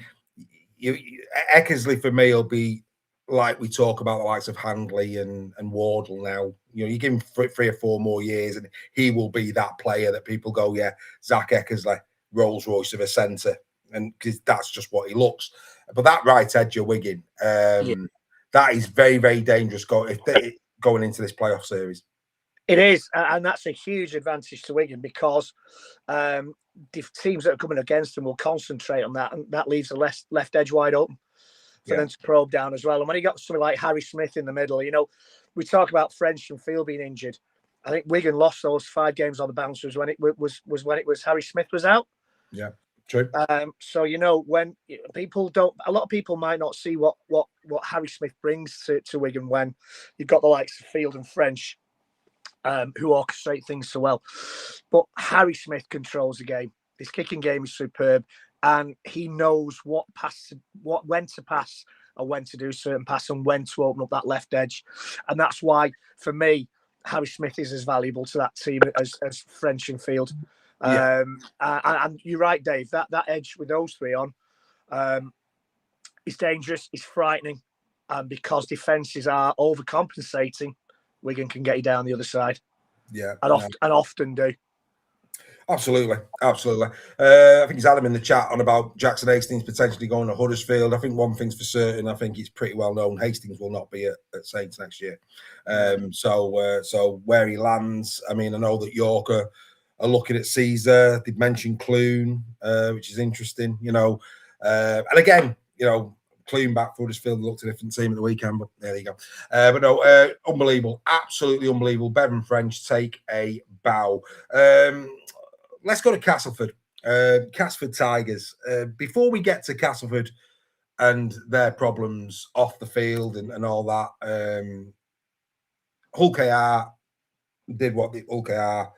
Eckersley for me will be like we talk about the likes of Handley and Wardle now. You give him 3 or 4 more years and he will be that player that people go, yeah, Zach Eckersley, Rolls Royce of a centre, and because that's just what he looks. But that right edge of Wigan, that is very, very dangerous going into this playoff series. It is, and that's a huge advantage to Wigan because teams that are coming against them will concentrate on that, and that leaves the left edge wide open for them to probe down as well. And when you got something like Harry Smith in the middle, you know, we talk about French and Field being injured. I think Wigan lost those 5 games on the bounce when it was Harry Smith was out. Yeah, true. So you know, when people don't, a lot of people might not see what Harry Smith brings to Wigan when you've got the likes of Field and French, who orchestrate things so well. But Harry Smith controls the game. His kicking game is superb, and he knows when to pass and when to do certain pass and when to open up that left edge. And that's why, for me, Harry Smith is as valuable to that team as French and Field. Yeah. And you're right, Dave. That edge with those 3 on is dangerous. It's frightening, and because defences are overcompensating, Wigan can get you down the other side. Yeah, and often do. Absolutely. I think he's Adam in the chat on about Jackson Hastings potentially going to Huddersfield. I think one thing's for certain. I think it's pretty well known Hastings will not be at Saints next year. So where he lands, I mean, I know that York are looking at Caesar. They've mentioned Clune, which is interesting. You know, and again, you know, Clune back for Huddersfield looked a different team at the weekend, but there you go. But no, unbelievable, absolutely unbelievable. Bevan French take a bow. Let's go to Castleford. Castleford Tigers. Before we get to Castleford and their problems off the field and all that, Hull KR did what the Hull KR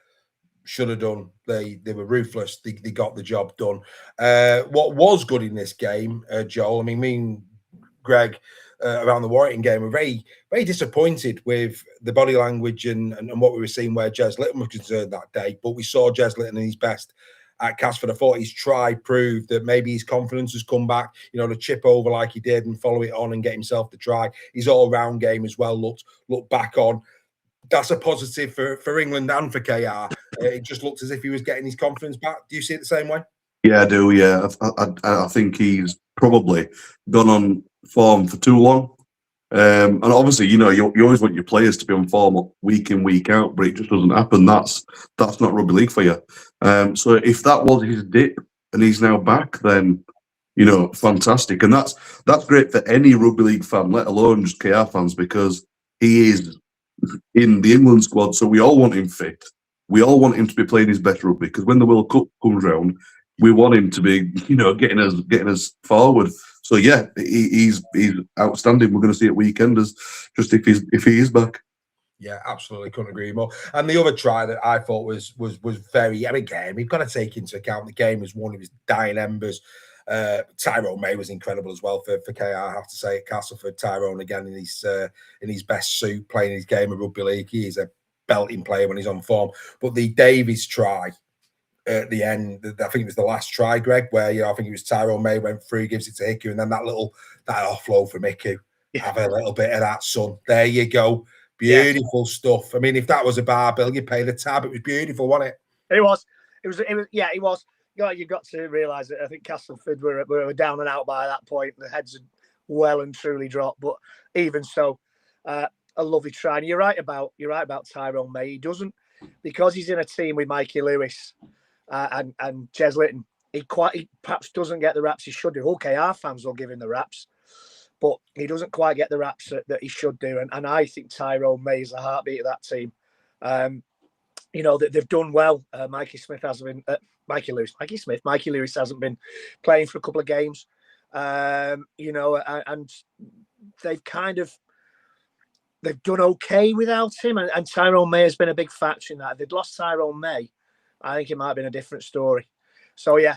should have done. They were ruthless. They got the job done. What was good in this game, Joel, I mean, me and Greg around the Warrington game were very, very disappointed with the body language and what we were seeing where Jez Litten was concerned that day. But we saw Jez Litten in his best at Castleford. I thought his try proved that maybe his confidence has come back, you know, to chip over like he did and follow it on and get himself the try. His all-round game as well looked back on. That's a positive for England and for KR. It just looked as if he was getting his confidence back. Do you see it the same way? Yeah, I do. Yeah, I think he's probably gone on form for too long. And obviously, you know, you always want your players to be on form week in, week out, but it just doesn't happen. That's not rugby league for you. So if that was his dip and he's now back, then, you know, fantastic. And that's great for any rugby league fan, let alone just KR fans, because he is in the England squad. So we all want him fit. We all want him to be playing his best rugby, because when the World Cup comes round, we want him to be, you know, getting us forward. So yeah, he's outstanding. We're going to see it weekenders, just if he is back. Yeah, absolutely, couldn't agree more. And the other try that I thought was very, again, we've got to take into account the game was one of his dying embers. Tyrone May was incredible as well for KR, I have to say, at Castleford. Tyrone again in his best suit, playing his game of rugby league. He is a belting player when he's on form. But the Davies try at the end, I think it was the last try, Greg, where, you know, I think it was Tyrone May went through, gives it to Hiku, and then that offload from Hiku. Have a little bit of that, son. There you go. Beautiful stuff. I mean, if that was a bar bill, you'd pay the tab. It was beautiful, wasn't it? It was. Yeah, it was. You've got to realise that I think Castleford were down and out by that point. The heads had well and truly dropped. But even so, a lovely try. And you're right about Tyrone May. He doesn't, because he's in a team with Mikey Lewis and Jez Litten, he perhaps doesn't get the raps he should do. Okay, our fans will give him the raps, but he doesn't quite get the raps that he should do. And I think Tyrone May is the heartbeat of that team. You know, that they've done well. Mikey Lewis hasn't been playing for a couple of games. You know, and they've done okay without him. And Tyrone May has been a big factor in that. If they'd lost Tyrone May, I think it might have been a different story. So yeah,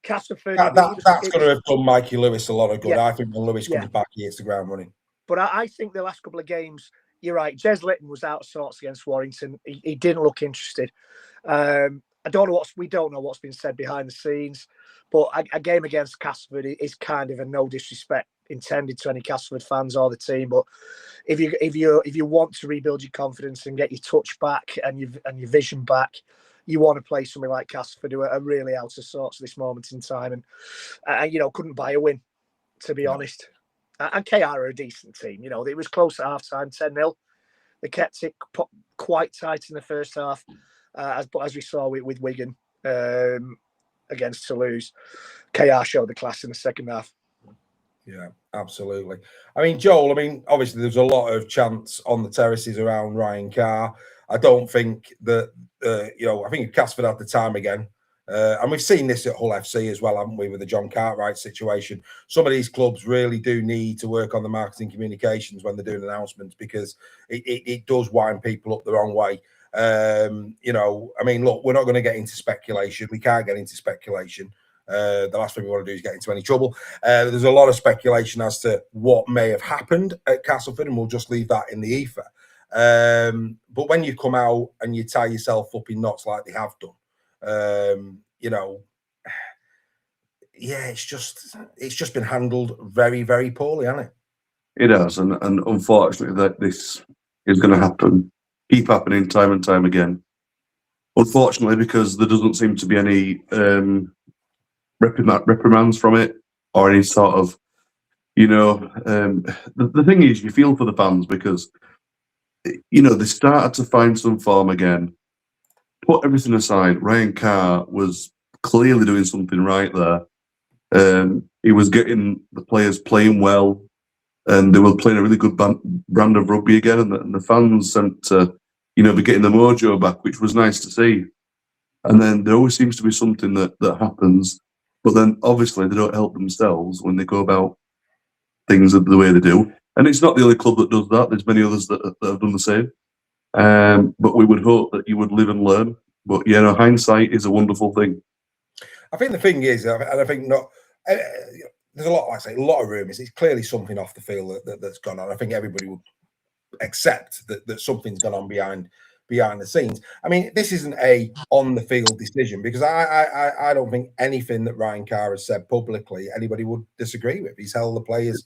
Castleford. That's going to have done Mikey Lewis a lot of good. Yeah. I think when Lewis comes back, he hits the ground running. But I think the last couple of games, you're right. Jez Litten was out of sorts against Warrington. He didn't look interested. We don't know what's been said behind the scenes, but a game against Castleford is kind of a no disrespect intended to any Castleford fans or the team. But if you want to rebuild your confidence and get your touch back and your vision back, you want to play something like Castleford, who are really out of sorts at this moment in time, and you know, couldn't buy a win, to be honest. And KR are a decent team. You know, it was close at half time, 10-0. They kept it quite tight in the first half, as we saw with Wigan against Toulouse. KR showed the class in the second half. Yeah, absolutely. I mean, Joel, obviously there's a lot of chants on the terraces around Ryan Carr. I don't think that, I think Castleford had the time again. And we've seen this at Hull FC as well, haven't we, with the John Cartwright situation. Some of these clubs really do need to work on the marketing communications when they're doing announcements, because it does wind people up the wrong way. Look, we're not going to get into speculation. We can't get into speculation. The last thing we want to do is get into any trouble. There's a lot of speculation as to what may have happened at Castleford, and we'll just leave that in the ether. But when you come out and you tie yourself up in knots like they have done, it's just been handled very, very poorly, hasn't it? It has, and unfortunately, that this is going to keep happening time and time again. Unfortunately, because there doesn't seem to be any reprimands from it, or any sort of, the thing is, you feel for the fans, because they started to find some form again. Put everything aside, Ryan Carr was clearly doing something right there. He was getting the players playing well, and they were playing a really good brand of rugby again, and the fans seemed to be getting the mojo back, which was nice to see. And then there always seems to be something that happens. But then, obviously, they don't help themselves when they go about things the way they do. And it's not the only club that does that. There's many others that have done the same. But we would hope that you would live and learn. But, hindsight is a wonderful thing. I think the thing is, and I think there's a lot, like I say, a lot of rumours. It's clearly something off the field that's gone on. I think everybody would accept that something's gone on behind the scenes. This isn't a on the field decision, because I don't think anything that Ryan Carr has said publicly anybody would disagree with. He's held the players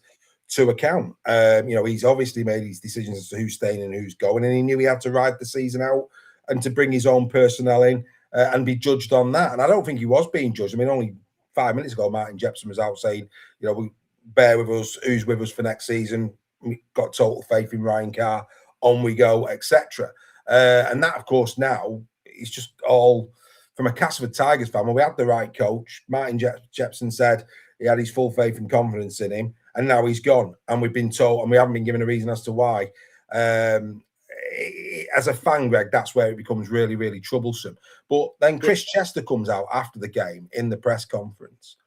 to account. He's obviously made his decisions as to who's staying and who's going, and he knew he had to ride the season out and to bring his own personnel in and be judged on that. And I don't think he was being judged. Only 5 minutes ago, Martin Jepson was out saying, we bear with us, who's with us for next season. We've got total faith in Ryan Carr, on we go, etc. And that, of course, now is just all from a Castleford Tigers fan. Well, we had the right coach. Martin Jepson said he had his full faith and confidence in him, and now he's gone. And we've been told, and we haven't been given a reason as to why. As a fan, Greg, that's where it becomes really, really troublesome. But then Chris Chester comes out after the game in the press conference.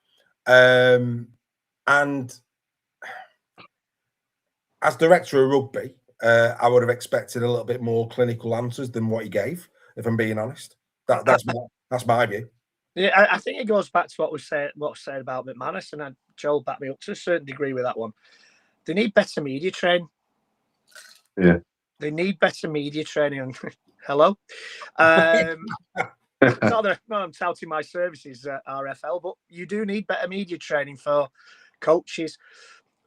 And as director of rugby, I would have expected a little bit more clinical answers than what he gave, if I'm being honest. That's my view. Yeah, I think it goes back to what was said about McManus, and Joel backed me up to a certain degree with that one. They need better media training. Yeah. They need better media training. Hello. Not that I'm touting my services at RFL, but you do need better media training for coaches.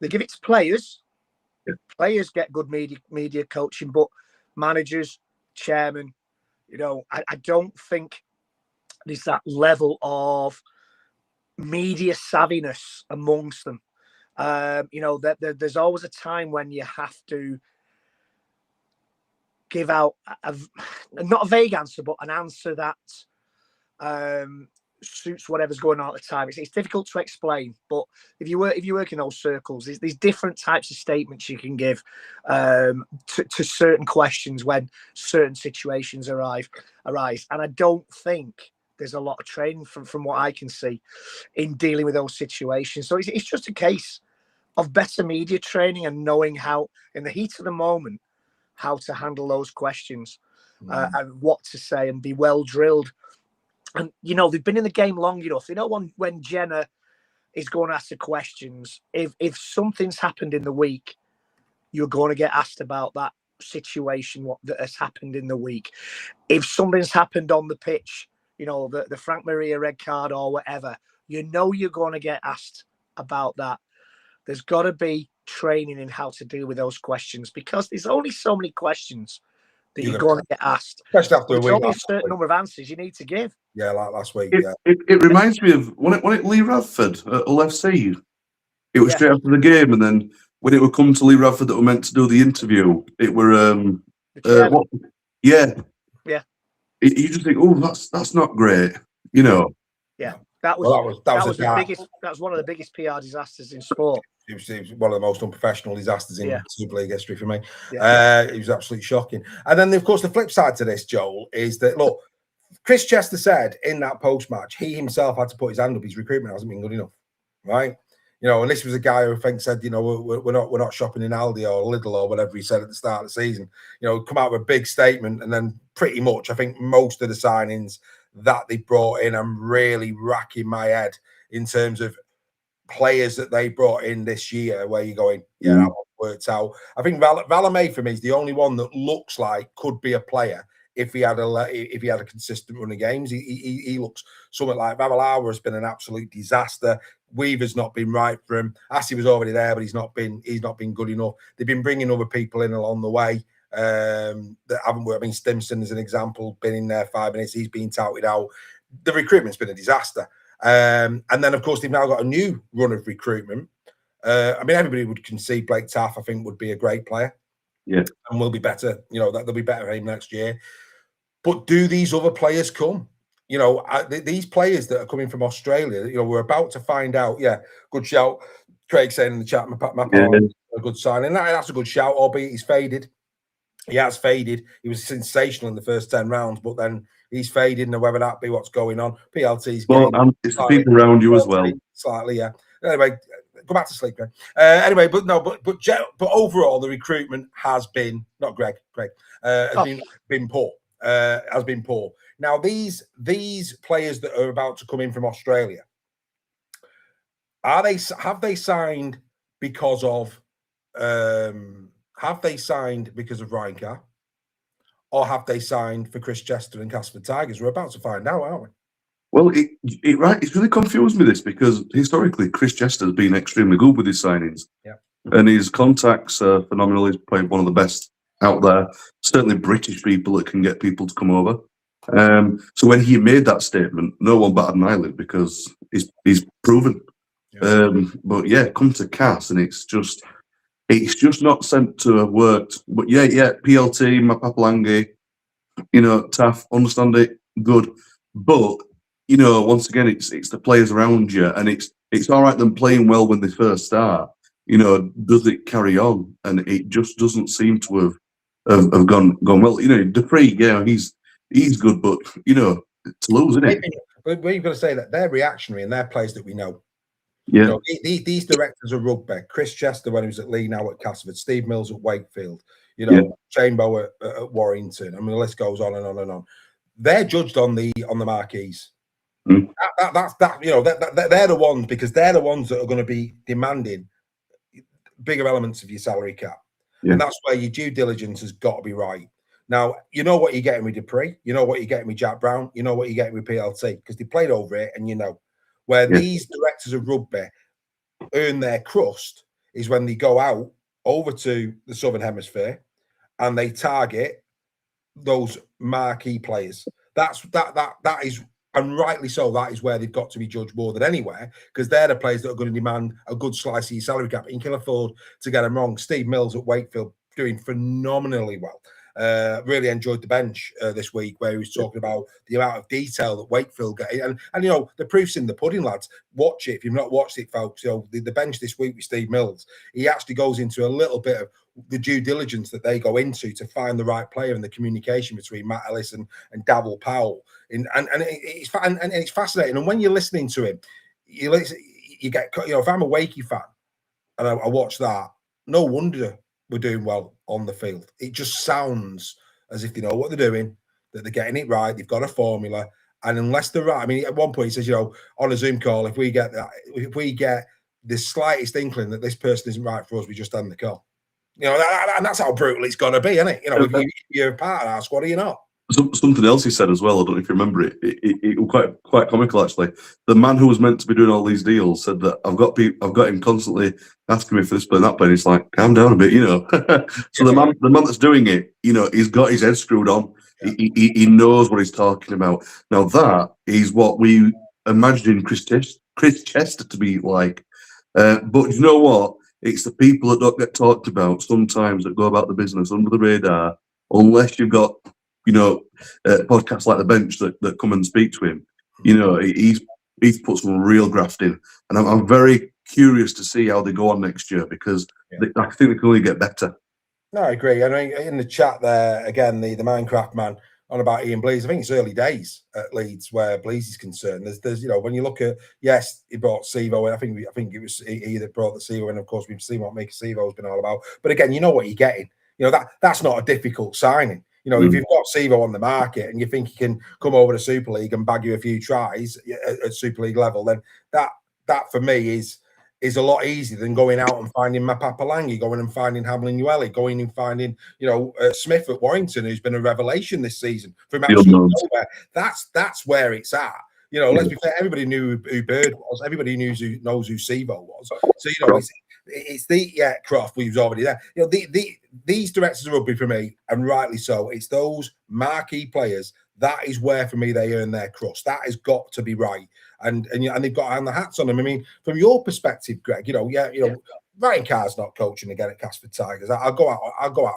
They give it to players. Yeah. Players get good media coaching, but managers, chairmen, I don't think there's that level of media savviness amongst them. There's always a time when you have to give out not a vague answer, but an answer that suits whatever's going on at the time. It's difficult to explain, but if you work in those circles, there's different types of statements you can give to certain questions when certain situations arise. And I don't think there's a lot of training from what I can see in dealing with those situations. So it's just a case of better media training and knowing how, in the heat of the moment, how to handle those questions and what to say and be well drilled. And, they've been in the game long enough. When Jenna is going to ask the questions, if something's happened in the week, you're going to get asked about that situation, that has happened in the week. If something's happened on the pitch, the Frank Maria red card or whatever, you're going to get asked about that. There's got to be training in how to deal with those questions, because there's only so many questions that you're going to get asked. Especially after a week. There's only a certain number of answers you need to give. Yeah, like last week. It reminds me of when it Lee Radford at Hull FC. It was straight after the game, and then when it would come to Lee Radford that were meant to do the interview, it were what? Yeah, yeah. You just think, oh, that's not great, you know. Yeah, that was one of the biggest PR disasters in sport. It was one of the most unprofessional disasters in Super League history for me. Yeah. It was absolutely shocking. And then, of course, the flip side to this, Joel, is that, look, Chris Chester said in that post-match, he himself had to put his hand up. His recruitment hasn't been good enough, right? You know, and this was a guy who I think said, you know, we're not shopping in Aldi or Lidl or whatever he said at the start of the season. You know, come out with a big statement, and then pretty much, I think most of the signings that they brought in, I'm really racking my head in terms of players that they brought in this year, where you're going, yeah, that one worked out. I think Valame for me is the only one that looks like could be a player if he had a consistent run of games. He looks something like Vavalawa has been an absolute disaster. Weaver's not been right for him. Assey was already there, but he's not been good enough. They've been bringing other people in along the way that haven't worked. I mean, Stimson is an example, been in there 5 minutes. He's been touted out. The recruitment's been a disaster. And then, of course, they've now got a new run of recruitment. I mean, everybody would concede Blake Taff, I think, would be a great player. Yeah. And will be better. You know, they'll be better for him next year. But do these other players come? You know, these players that are coming from Australia, you know, we're about to find out. Yeah, good shout. Craig saying in the chat, a good signing. That's a good shout, albeit he's faded. He has faded. He was sensational in the first 10 rounds, but then he's faded. And whether that be what's going on, PLT's well, and it's the people around you as well. Slightly, yeah. Anyway, go back to sleep, Greg. Anyway, but overall, the recruitment has been not Greg. Has been poor. Has been poor. Now, these players that are about to come in from Australia, have they signed because of Ryan Carr, or have they signed for Chris Chester and Castleford Tigers? We're about to find out, aren't we? Well, it's really confused me, this, because historically Chris Chester has been extremely good with his signings. Yeah. And his contacts are phenomenal. He's probably one of the best out there. Certainly British people that can get people to come over. So when he made that statement, no one batted an eyelid, because he's proven. Yeah. But yeah, come to Cass, and it's just not sent to have worked. But yeah, PLT, Mapapalangi, you know, Taff, understand it, good. But you know, once again, it's the players around you, and it's all right them playing well when they first start. You know, does it carry on? And it just doesn't seem to have gone well. You know, Dupree, yeah, he's good, but you know, to lose, isn't it? But you've got to say that they're reactionary and they're players that we know. Yeah. You know, these directors of rugby, Chris Chester when he was at Lee, now at Castleford, Steve Mills at Wakefield, you know, Chainbow at Warrington. I mean, the list goes on and on and on. They're judged on the marquees. Mm. That's you know, they're the ones, because they're the ones that are going to be demanding bigger elements of your salary cap. Yeah. And that's where your due diligence has got to be right. Now, you know what you're getting with Dupree, you know what you're getting with Jack Brown, you know what you're getting with PLT, because they played over it, and you know. Where these directors of rugby earn their crust is when they go out over to the Southern Hemisphere and they target those marquee players. That is, and rightly so, that is where they've got to be judged more than anywhere, because they're the players that are going to demand a good slice of your salary cap. You can afford to get them wrong. Steve Mills at Wakefield doing phenomenally well. Really enjoyed the bench this week, where he was talking about the amount of detail that Wakefield get, and you know, the proof's in the pudding, lads. Watch it if you've not watched it, folks. You know, the bench this week with Steve Mills, he actually goes into a little bit of the due diligence that they go into to find the right player, and the communication between Matt Ellis and Davil Powell, and it's fascinating. And when you're listening to him, you get, you know, if I'm a Wakey fan and I watch that, no wonder we're doing well on the field. It just sounds as if they know what they're doing, that they're getting it right, they've got a formula, and unless they're right, I mean, at one point he says, you know, on a Zoom call, if we get the slightest inkling that this person isn't right for us, we just end the call. You know, and that's how brutal it's got to be, isn't it? You know, if you're a part of our squad, or you're not. Something else he said as well, I don't know if you remember it. It was quite comical, actually. The man who was meant to be doing all these deals said that I've got him constantly asking me for this player and that player. And it's like, calm down a bit, you know. So the man that's doing it, you know, he's got his head screwed on. Yeah. He knows what he's talking about. Now that is what we imagining Chris Chester to be like. But you know what? It's the people that don't get talked about sometimes that go about the business under the radar. unless you've got, podcasts like The Bench that come and speak to him. He's put some real graft in, and I'm very curious to see how they go on next year, because I think they can only get better. No, I agree. I mean, in the chat there again, the Minecraft man on about Ian Blease. I think it's early days at Leeds where Blease is concerned. There's when you look at, yes, he brought Sevo in. I think it was he that brought the Sevo in. Of course, we've seen what Mika Sevo's been all about. But again, you know what you're getting. That's not a difficult signing. If you've got Sevo on the market and you think he can come over to Super League and bag you a few tries at Super League level, then that for me is a lot easier than going out and finding Mapapalangi, going and finding Hamlin Ueli, going and finding, Smith at Warrington, who's been a revelation this season from absolutely nowhere. That's where it's at. Let's be fair, everybody knew who Bird was, everybody knows who Sevo was. So, it's the Croft, we was already there. These directors of rugby for me, and rightly so, it's those marquee players. That is where, for me, they earn their crust. That has got to be right, and they've got to hang the hats on them. I mean, from your perspective, Greg, Ryan Carr's not coaching again at Castleford Tigers. I'll go out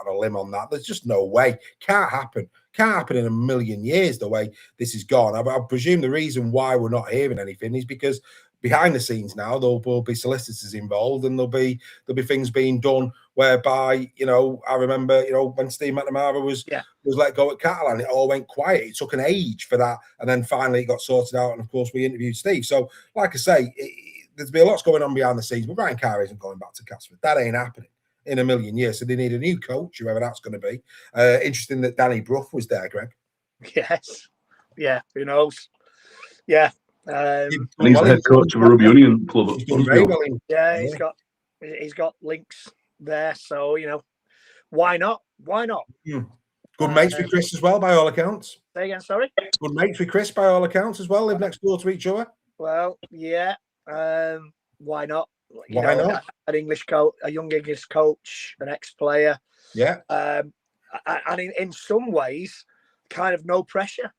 on a limb on that. There's just no way. Can't happen in a million years the way this is gone. I presume the reason why we're not hearing anything is because behind the scenes now there will be solicitors involved, and there'll be things being done whereby, I remember, when Steve McNamara was let go at Catalan, it all went quiet. It took an age for that, and then finally it got sorted out, and of course we interviewed Steve. So like I say, there's been lots going on behind the scenes, but Ryan Carr isn't going back to Castleford. That ain't happening in a million years. So they need a new coach, whoever that's going to be. Interesting that Danny Brough was there, Greg. Yes. Yeah, who knows? Yeah. And he's the head coach of a rugby union club. Yeah, he's got links there, so why not? Good mates with Chris as well, by all accounts. Say again, sorry. Good mates with Chris, by all accounts, as well. Live next door to each other. Well, yeah. Why not? Why not? An English coach, a young English coach, an ex-player. Yeah. And in some ways, kind of no pressure,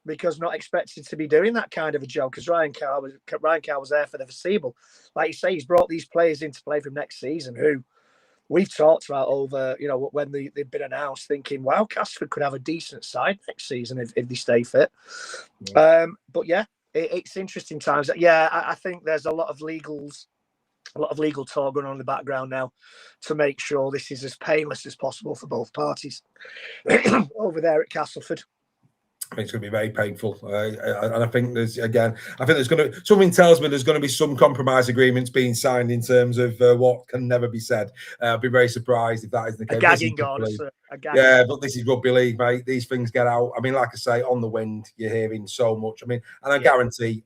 because not expected to be doing that kind of a job, because Ryan Carr was there for the foreseeable. Like you say, he's brought these players into play from next season who we've talked about over, when they've been announced, thinking, wow, Castleford could have a decent side next season if they stay fit. Yeah. But yeah, it's interesting times. Yeah, I think there's a lot of legal talk going on in the background now to make sure this is as painless as possible for both parties over there at Castleford. I think it's going to be very painful, and I think something tells me there's going to be some compromise agreements being signed in terms of what can never be said. I'd be very surprised if that is the case. A gagging order, sir. Yeah, but this is rugby league, mate. These things get out. I mean, like I say, on the wind, you're hearing so much. I mean, and I guarantee,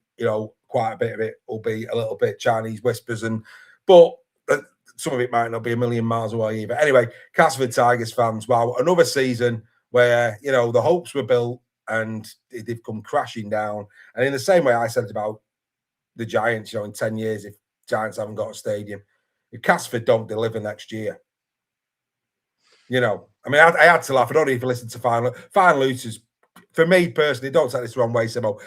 quite a bit of it will be a little bit Chinese whispers, but some of it might not be a million miles away either. Anyway, Castleford Tigers fans, wow, another season where the hopes were built, and they've come crashing down. And in the same way I said about the Giants, in 10 years, if Giants haven't got a stadium, if Castleford don't deliver next year, I mean, I had to laugh. I don't know if you listened to Fine Luton's, for me personally, don't take this the wrong way, Simo.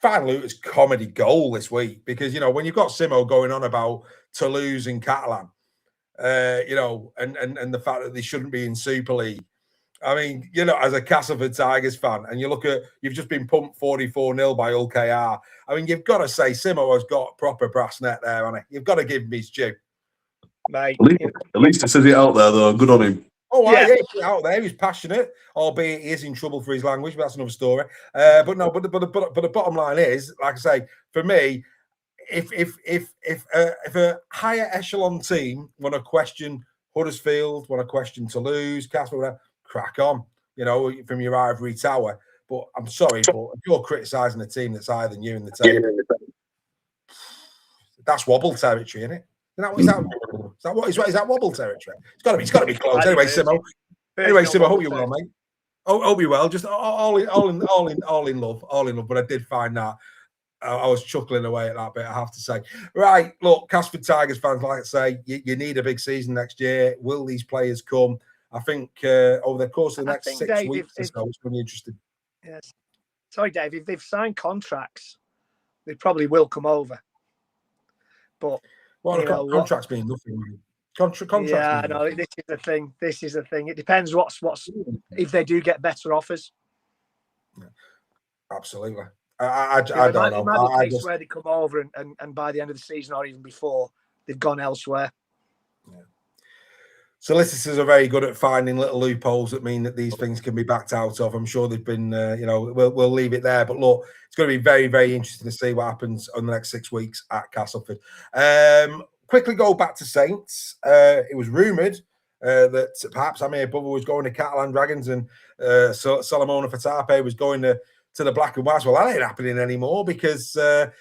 Fine Luton's comedy goal this week, because, when you've got Simo going on about Toulouse and Catalan, and the fact that they shouldn't be in Super League, I mean, as a Castleford Tigers fan, and you look at, you've just been pumped 44-0 by Hull KR. I mean, you've got to say Simo has got proper brass net there, hasn't he? You've got to give him his due. Mate. At least he says it out there, though. Good on him. Oh, yeah, he's out there. He's passionate, albeit he is in trouble for his language, but that's another story. But the bottom line is, like I say, for me, if a higher echelon team want to question Huddersfield, want to question Toulouse, Castleford, crack on, from your ivory tower. But I'm sorry, but if you're criticising a team that's higher than you in the table, that's wobble territory, isn't it? Is that wobble territory? It's got to be close. Anyway, Simo, hope you're well, mate. Hope you're well. Just all in love. But I did find that I was chuckling away at that bit, I have to say. Right, look, Castleford Tigers fans, like I say, you need a big season next year. Will these players come? I think over the course of the next 6 weeks or so, it's going to be interesting. Yes. Sorry, Dave, if they've signed contracts, they probably will come over. But the contracts mean nothing. Contract. Yeah, no, this is the thing. It depends what's if they do get better offers. Yeah, absolutely. I don't know. It might be a case where they come over and by the end of the season or even before, they've gone elsewhere. Yeah. Solicitors are very good at finding little loopholes that mean that these things can be backed out of. I'm sure they've been, we'll leave it there. But look, it's going to be very, very interesting to see what happens on the next 6 weeks at Castleford. Quickly go back to Saints. It was rumoured that perhaps Amir Bubba was going to Catalan Dragons and Solomona Fatape was going to the Black and Whites. Well, that ain't happening anymore because a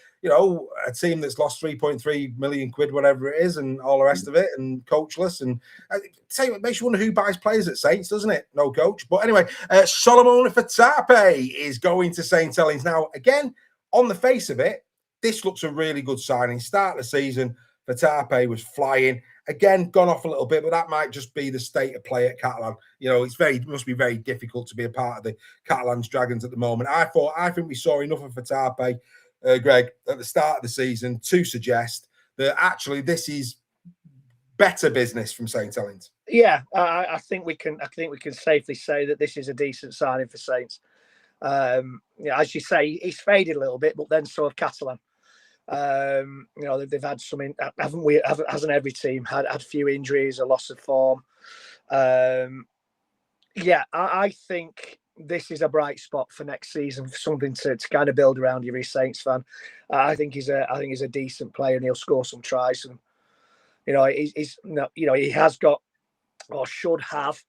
team that's lost 3.3 million quid, whatever it is, and all the rest of it, and coachless. And it makes you wonder who buys players at Saints, doesn't it? No coach. But anyway, Solomon Fatape is going to St Helens. Now, again, on the face of it, this looks a really good signing. Start of the season, Fatape was flying. Again, gone off a little bit, but that might just be the state of play at Catalan. It must be very difficult to be a part of the Catalan's Dragons at the moment. I think we saw enough of Fatape, Greg, at the start of the season to suggest that actually this is better business from St Helens. Yeah, I think we can safely say that this is a decent signing for Saints. As you say, he's faded a little bit, but then so have Catalan. They've had some, haven't we? Hasn't every team had a few injuries, a loss of form? I think this is a bright spot for next season, for something to kind of build around. You're a Saints fan. I think he's a decent player, and he'll score some tries. And he has got or should have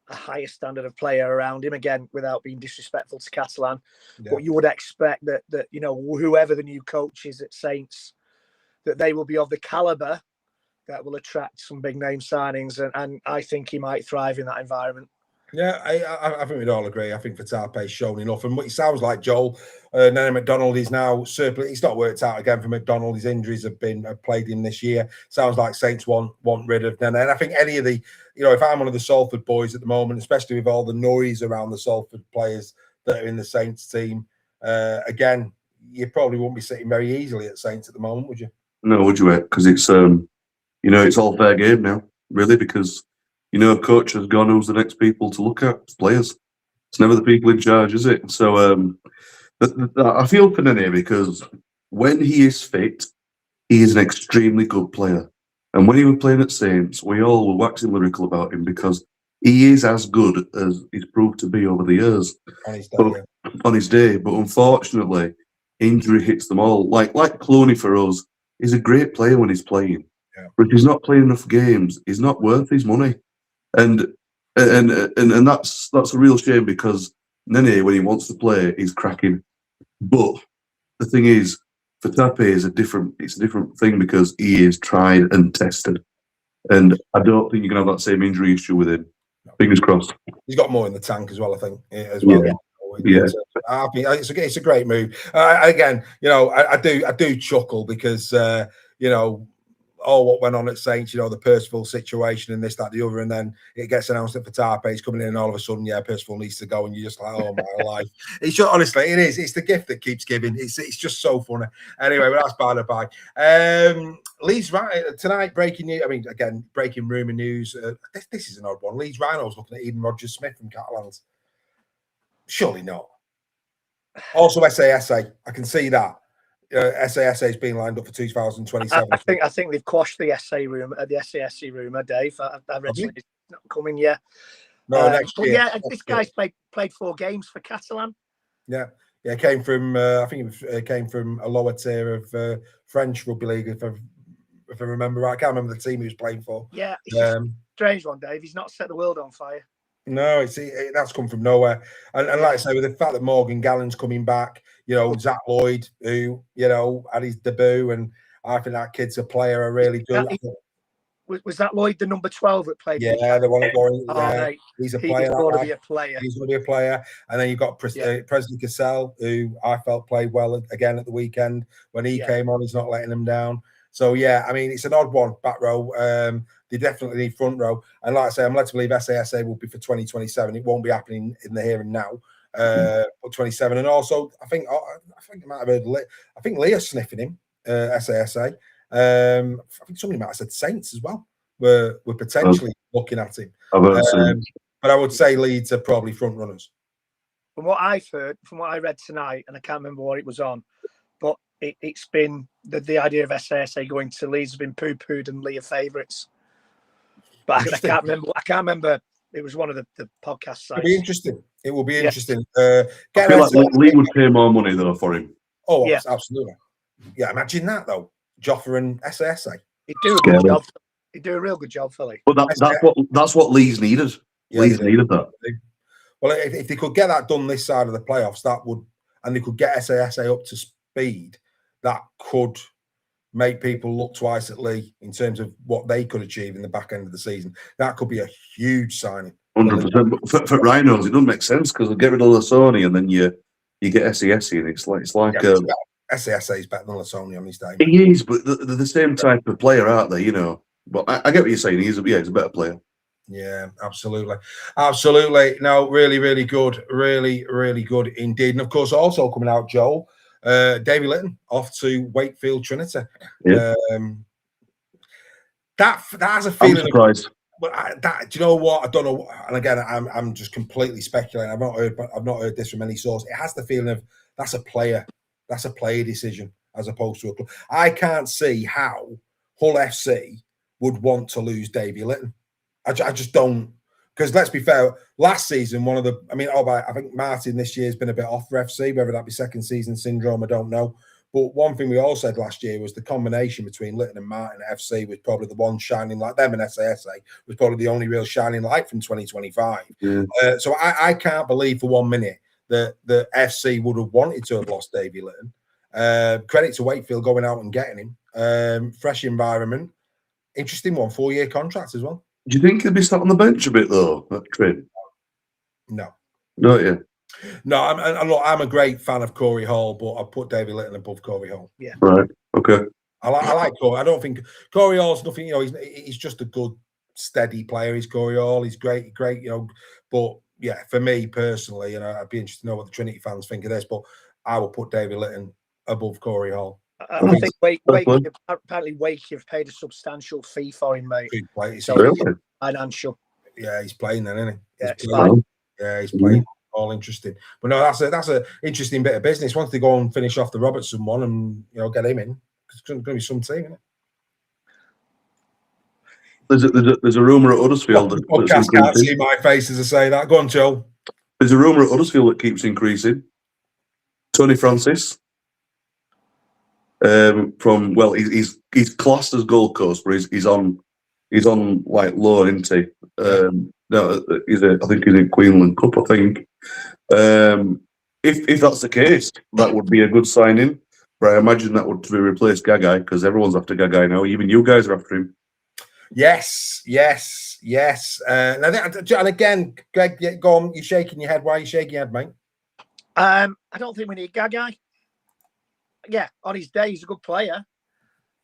a higher standard of player around him, again, without being disrespectful to Catalan. Yeah. But you would expect that whoever the new coach is at Saints, that they will be of the caliber that will attract some big name signings, and I think he might thrive in that environment. Yeah, I think we'd all agree. I think Fatape's shown enough. And what it sounds like, Joel, Nene McDonald is now certainly, it's not worked out again for McDonald. His injuries have plagued him this year. Sounds like Saints want rid of Nene. And I think any of the, if I'm one of the Salford boys at the moment, especially with all the noise around the Salford players that are in the Saints team, again, you probably won't be sitting very easily at Saints at the moment, would you? No, would you? Because it's, it's all fair game now, really, because a coach has gone, who's the next people to look at? It's players. It's never the people in charge, is it? So I feel for Nene because when he is fit, he is an extremely good player. And when he was playing at Saints, we all were waxing lyrical about him because he is as good as he's proved to be over the years. On his day. But unfortunately, injury hits them all. Like Clooney for us, he's a great player when he's playing. Yeah. But if he's not playing enough games, he's not worth his money. And that's a real shame because Nene, when he wants to play, he's cracking. But the thing is, Fatape is a different thing because he is tried and tested. And I don't think you can have that same injury issue with him. Fingers crossed. He's got more in the tank as well, I think, as well. Yeah. It's a great move. Again, I do chuckle because what went on at Saints, the Percival situation and this, that, the other, and then it gets announced that Fatape is coming in, and all of a sudden, Percival needs to go, and you're just like, oh my life. It's just, honestly, it is. It's the gift that keeps giving. It's just so funny. Anyway, but that's by the by. Leeds tonight, breaking news. I mean, again, breaking rumour news. This is an odd one. Leeds Rhinos looking at Eden Rogers-Smith from Catalans. Surely not. Also, SASA. I can see that. SASA is being lined up for 2027. I think they've quashed the SASC rumor, Dave. I read it's not coming yet. No, next year. Yeah, this guy's played 4 games for Catalan. Yeah, came from I think it came from a lower tier of French rugby league, if I remember right. I can't remember the team he was playing for. Yeah, it's a strange one, Dave. He's not set the world on fire. No, that's come from nowhere. And like I say, with the fact that Morgan Gallen's coming back, Zach Lloyd, who, had his debut, and I think that kid's a player I really do. Was that Lloyd the number 12 that played? Yeah, the one at Warrington. Right. He's a player. He's going to be a player. He's going to be a player. And then you've got Presley Cassell, who I felt played well again at the weekend. When he came on, he's not letting them down. So, I mean, it's an odd one, back row. They definitely need front row. And like I say, I'm led to believe SASA will be for 2027. It won't be happening in the here and now. But 27. And also, I think I might have heard, Leah's sniffing him, SASA. I think somebody might have said Saints as well. were potentially looking at him. I've heard so. But I would say Leeds are probably front runners. From what I've heard, from what I read tonight, and I can't remember what it was on, but it's been the idea of SASA going to Leeds has been poo-pooed and Leah favourites. But I can't remember. I can't remember. It was one of the podcast sites. It'll be interesting. It will be interesting. I feel like Leeds would pay more money though for him. Oh, yeah, absolutely. Yeah, imagine that though. Joffa and SASA. He'd do a good job. He'd do a real good job, Philly. But that's what Leeds needed. Yeah, Leeds needed that. Well, if they could get that done this side of the playoffs, that would, and they could get SASA up to speed, that could make people look twice at Lee in terms of what they could achieve in the back end of the season. That could be a huge signing. 100%. But for Rhinos, it doesn't make sense because they get rid of Lasoni and then you get SASA, and it's like SASA is better than Lasoni on his day. He is, but they're the same type of player, aren't they? You know. But I get what you're saying. He's a better player. Yeah, absolutely. No, really, really good. Really, really good indeed. And of course, also coming out, Joel, Davy Litten off to Wakefield Trinity. Yeah. That has a feeling. I'm surprised. But do you know what? I don't know. And again, I'm just completely speculating. I've not heard this from any source. It has the feeling of that's a player decision as opposed to a club. I can't see how Hull FC would want to lose Davy Litten. I just don't, because let's be fair. Last season, I think Martin this year has been a bit off for FC. Whether that be second season syndrome, I don't know. But one thing we all said last year was the combination between Litten and Martin at FC was probably the one shining light. Them and SASA was probably the only real shining light from 2025. Yeah. So I can't believe for 1 minute that the FC would have wanted to have lost Davy Litten. Credit to Wakefield going out and getting him. Fresh environment. Interesting one, 4-year contract as well. Do you think he'll be sat on the bench a bit though, that Trin? No. Don't you? No, I'm a great fan of Corey Hall, but I put Davy Litten above Corey Hall. Yeah. Right. Okay. I like Corey. I don't think Corey Hall's nothing. He's just a good, steady player. He's Corey Hall. He's great. But yeah, for me personally, I'd be interested to know what the Trinity fans think of this. But I will put Davy Litten above Corey Hall. I think apparently Wake have paid a substantial fee for him, mate. So really? Financial. Yeah, he's playing then, isn't he? Yeah, he's playing. Yeah, he's playing. All interesting. But no, that's a interesting bit of business. Once they go and finish off the Robertson one and get him in, it's going to be some team, isn't it? There's a rumour at Huddersfield. The podcast can't see my face as I say that. Go on, Joe. There's a rumour at Huddersfield that keeps increasing. Tony Francis. He's classed as Gold Coast, but he's on like loan, isn't he? No, I think he's in Queensland Cup. I think. If that's the case, that would be a good signing. But I imagine that would be replace Gagai because everyone's after Gagai now. Even you guys are after him. Yes. And again, Greg, go on. You're shaking your head. Why are you shaking your head, mate? I don't think we need Gagai. Yeah, on his day, he's a good player.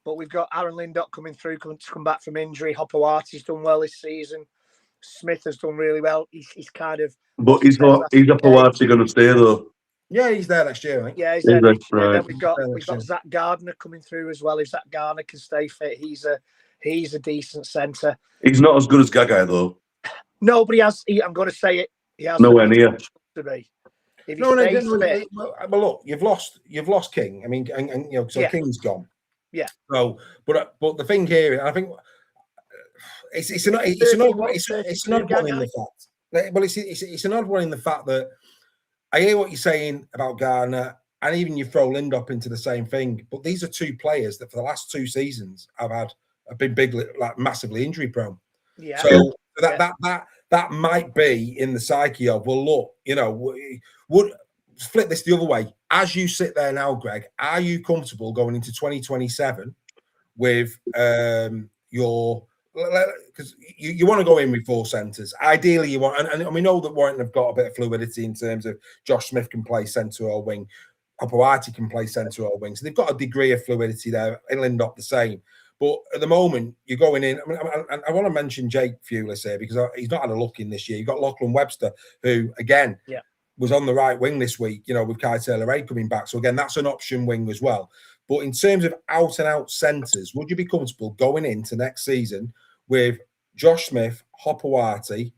But we've got Aaron Lindott coming through, come back from injury. Hopewati's done well this season. Smith has done really well. He's kind of... But is Hopewati going to stay, though? Yeah, he's there next year, right? Yeah, he's there next year. Right. Then we've got Zach Gardner coming through as well. If Zach Gardner can stay fit, he's a decent centre. He's not as good as Gagai, though. No, but I'm going to say it. He has nowhere near. To be. If no, but look, you've lost King. I mean, and King's gone. Yeah. So, but the thing here, I think it's an odd one in the fact. Well, it's an odd one in the fact that I hear what you're saying about Gardner, and even you throw Lindop into the same thing. But these are two players that for the last 2 seasons have been big, like massively injury prone. Yeah. So that might be in the psyche of, well, look, would flip this the other way. As you sit there now, Greg, are you comfortable going into 2027 with your, because you want to go in with 4 centres. Ideally, you want, and we know that Warrington have got a bit of fluidity in terms of Josh Smith can play centre or wing, Hopewati can play centre or wing. So they've got a degree of fluidity there, and Lindop the same. But at the moment, you're going in. I want to mention Jake Fewlis here because he's not had a look in this year. You've got Lachlan Webster, who, again, was on the right wing this week, with Kai Taylor-Ray coming back. So, again, that's an option wing as well. But in terms of out-and-out centres, would you be comfortable going into next season with Josh Smith, Hopperwarty,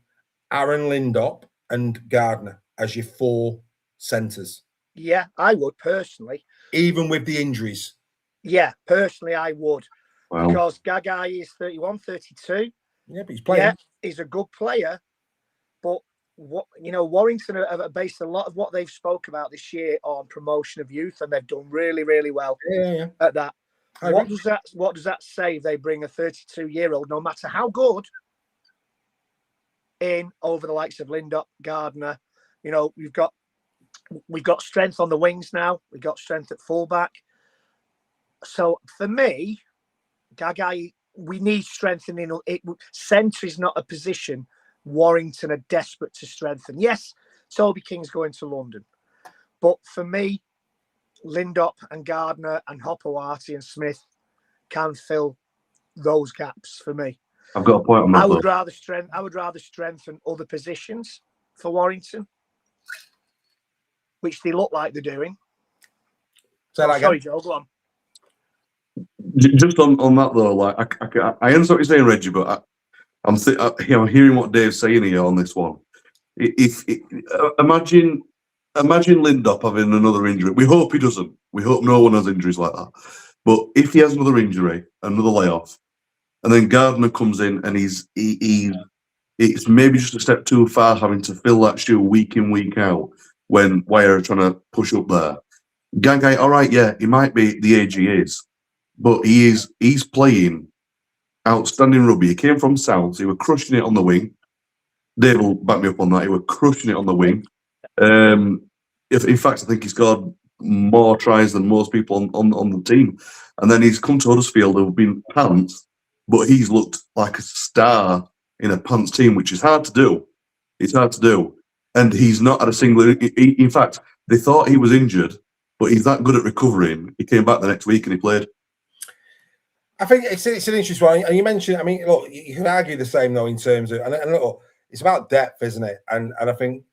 Aaron Lindop, and Gardner as your 4 centres. Yeah, I would personally. Even with the injuries. Yeah, personally, I would. Wow. Because Gagai is 31, 32. Yeah, but he's playing. Yeah, he's a good player. But, Warrington have based a lot of what they've spoke about this year on promotion of youth, and they've done really, really well at that. What does that say if they bring a 32-year-old, no matter how good, in over the likes of Lindop, Gardner? We've got strength on the wings now. We've got strength at fullback. So for me, Gagai, we need strengthening. Centre is not a position Warrington are desperate to strengthen. Yes, Toby King's going to London. But for me, Lindop and Gardner and Hopperwarty and Smith can fill those gaps for me. I've got a point on that. I would rather strengthen other positions for Warrington, which they look like they're doing. Sorry, Joe, go on. Just on that though, like I understand what you're saying, Reggie, but I'm hearing what Dave's saying here on this one. Imagine Lindop having another injury. We hope he doesn't. We hope no one has injuries like that. But if he has another injury, another layoff, and then Gardner comes in and it's maybe just a step too far having to fill that shoe week in, week out when Wire are trying to push up there. Gagai, all right, yeah, he might be the age he is, but he's playing outstanding rugby. He came from South. He was crushing it on the wing. Dave will back me up on that. He was crushing it on the wing. In fact, I think he's got more tries than most people on the team. And then he's come to Huddersfield, who've been pants, but he's looked like a star in a pants team, which is hard to do. It's hard to do. And he's not had a single... In fact, they thought he was injured, but he's that good at recovering. He came back the next week and he played. I think it's an interesting one. And you mentioned, I mean, look, you can argue the same, though, in terms of... And look, it's about depth, isn't it? And I think,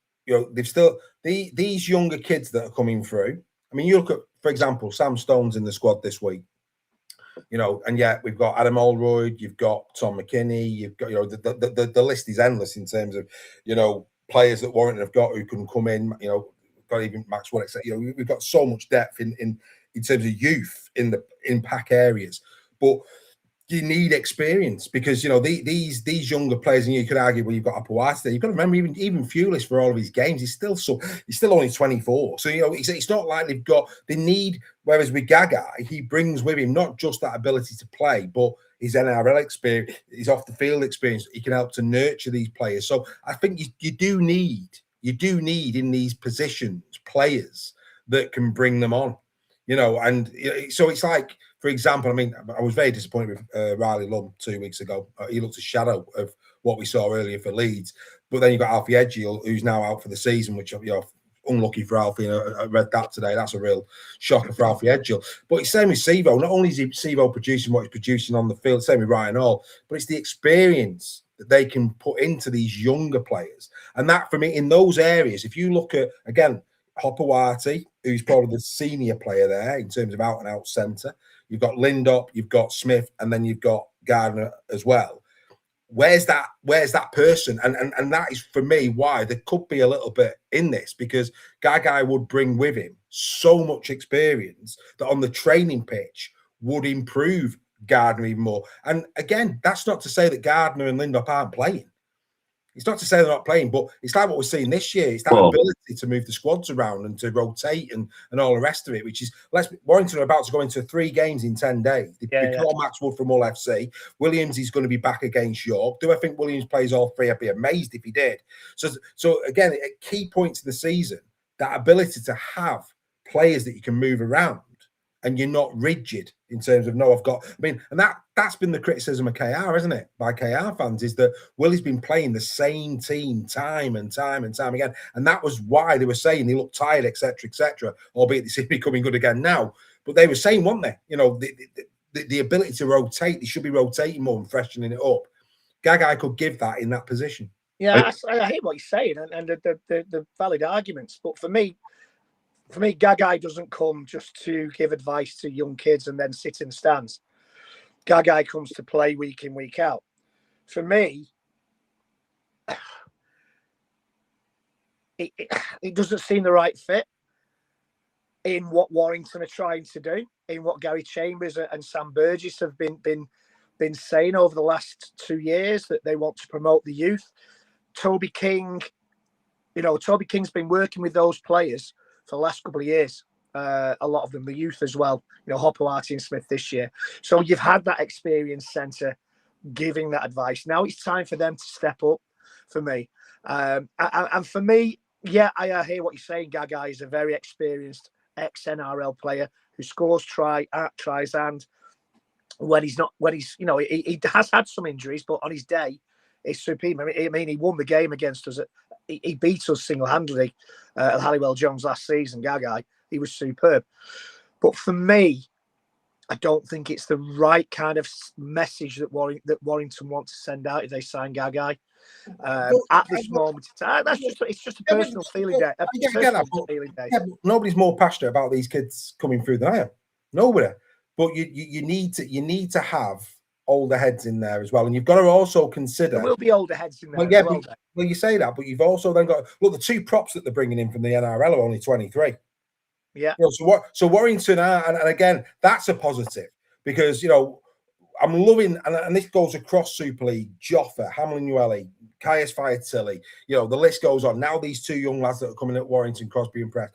they've still... These younger kids that are coming through... I mean, you look at, for example, Sam Stone's in the squad this week. And yet we've got Adam Oldroyd, you've got Tom McKinney, you've got, the list is endless in terms of, players that Warrington have got who can come in, got even Max Willis. We've got so much depth in terms of youth in pack areas, but you need experience because these younger players, and you could argue, well, you've got Hopperwarty there. You've got to remember even Fulis for all of his games, he's still only 24. So it's not like they need. Whereas with Gagai, he brings with him not just that ability to play, but his NRL experience, his off the field experience. He can help to nurture these players. So I think you do need in these positions players that can bring them on. And so it's like, for example, I mean, I was very disappointed with Riley Lum 2 weeks ago. He looked a shadow of what we saw earlier for Leeds. But then you've got Alfie Edgill, who's now out for the season, which, unlucky for Alfie. I read that today. That's a real shocker for Alfie Edgill. But it's same with Sevo. Not only is Sevo producing what he's producing on the field, same with Ryan Hall, but it's the experience that they can put into these younger players. And that, for me, in those areas, if you look at, again, Hopperwarty, who's probably the senior player there in terms of out-and-out centre. You've got Lindop, you've got Smith, and then you've got Gardner as well. Where's that person? And that is, for me, why there could be a little bit in this, because Gagai would bring with him so much experience that on the training pitch would improve Gardner even more. And again, that's not to say that Gardner and Lindop aren't playing. It's not to say they're not playing, but it's like what we're seeing this year. It's that ability to move the squads around and to rotate and all the rest of it, which is, Warrington are about to go into 3 games in 10 days. They call Max Wood from Hull FC. Williams is going to be back against York. Do I think Williams plays all 3? I'd be amazed if he did. So again, at key points of the season, that ability to have players that you can move around and you're not rigid in terms of, and that's been the criticism of KR, isn't it? By KR fans, is that Willie's been playing the same team time and time again. And that was why they were saying he looked tired, etc., albeit they seem to be coming good again now. But they were saying, weren't they? The ability to rotate, they should be rotating more and freshening it up. Gagai could give that in that position. Yeah, I hear what you're saying and the valid arguments. But for me, Gagai doesn't come just to give advice to young kids and then sit in the stands. Gagai comes to play week in, week out. for me, it doesn't seem the right fit in what Warrington are trying to do, in what Gary Chambers and Sam Burgess have been saying over the last 2 years, that they want to promote the youth. Toby King, Toby King's been working with those players for the last couple of years. A lot of them, the youth as well. Hopewell, and Smith this year. So you've had that experience centre giving that advice. Now it's time for them to step up. For me, and for me, yeah, I hear what you're saying. Gagai is a very experienced ex-NRL player who scores tries, and when he's he has had some injuries, but on his day, it's supreme. I mean, he won the game against us. He beat us single-handedly at Halliwell Jones last season. Gagai, he was superb. But for me, I don't think it's the right kind of message that Warrington want to send out if they sign Gagai. At this moment, it's just a personal feeling there. Nobody's more passionate about these kids coming through than I am. Nobody. But you need to have older heads in there as well, and you've got to also consider there will be older heads in there. Well, you say that, but you've also then got the 2 props that they're bringing in from the NRL are only 23. Yeah. So Warrington are, and again, that's a positive because I'm loving, and this goes across Super League, Joffa, Hamlin-Uele, Caius Fiatilli, the list goes on. Now these 2 young lads that are coming at Warrington, Crosby and Press,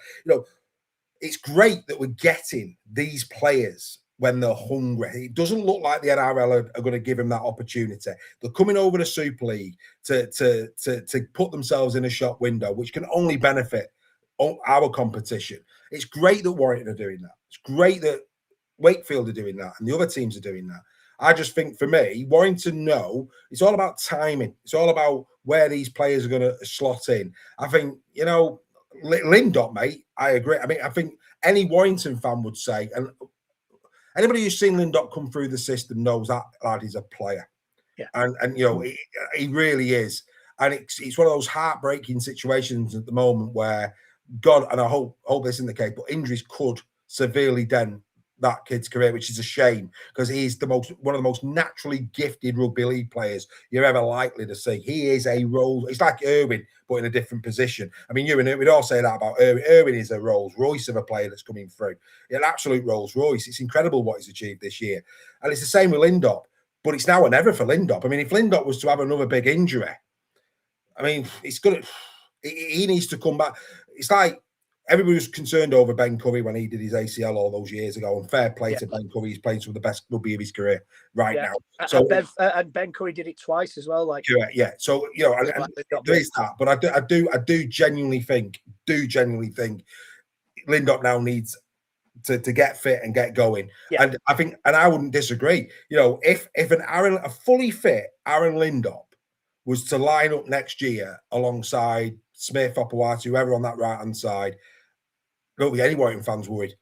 it's great that we're getting these players when they're hungry. It doesn't look like the NRL are going to give them that opportunity. They're coming over to Super League to put themselves in a shop window, which can only benefit our competition. It's great that Warrington are doing that. It's great that Wakefield are doing that and the other teams are doing that. I just think for me, Warrington it's all about timing. It's all about where these players are going to slot in. I think, Lindop, mate, I agree. I mean, I think any Warrington fan would say, and anybody who's seen Lindop come through the system knows that lad is a player. Yeah. And he really is. And it's one of those heartbreaking situations at the moment where God, and I hope this isn't the case, but injuries could severely dent that kid's career, which is a shame because he's one of the most naturally gifted rugby league players you're ever likely to see. He is a role. It's like Irwin, but in a different position. I mean, we'd all say that about Irwin. Irwin is a Rolls Royce of a player that's coming through. An absolute Rolls Royce. It's incredible what he's achieved this year, and it's the same with Lindop. But it's now or never for Lindop. I mean, if Lindop was to have another big injury, I mean, it's good. He needs to come back. It's like everybody was concerned over Ben Curry when he did his ACL all those years ago, and fair play to Ben Curry. He's playing some of the best rugby of his career now. So and Ben Curry did it twice as well. Yeah. So and there is that, but I do genuinely think Lindop now needs to get fit and get going. Yeah. And I think, and I wouldn't disagree. If a fully fit Aaron Lindop was to line up next year alongside Smith, Opawati, whoever on that right hand side, don't be any Warrington fans worried.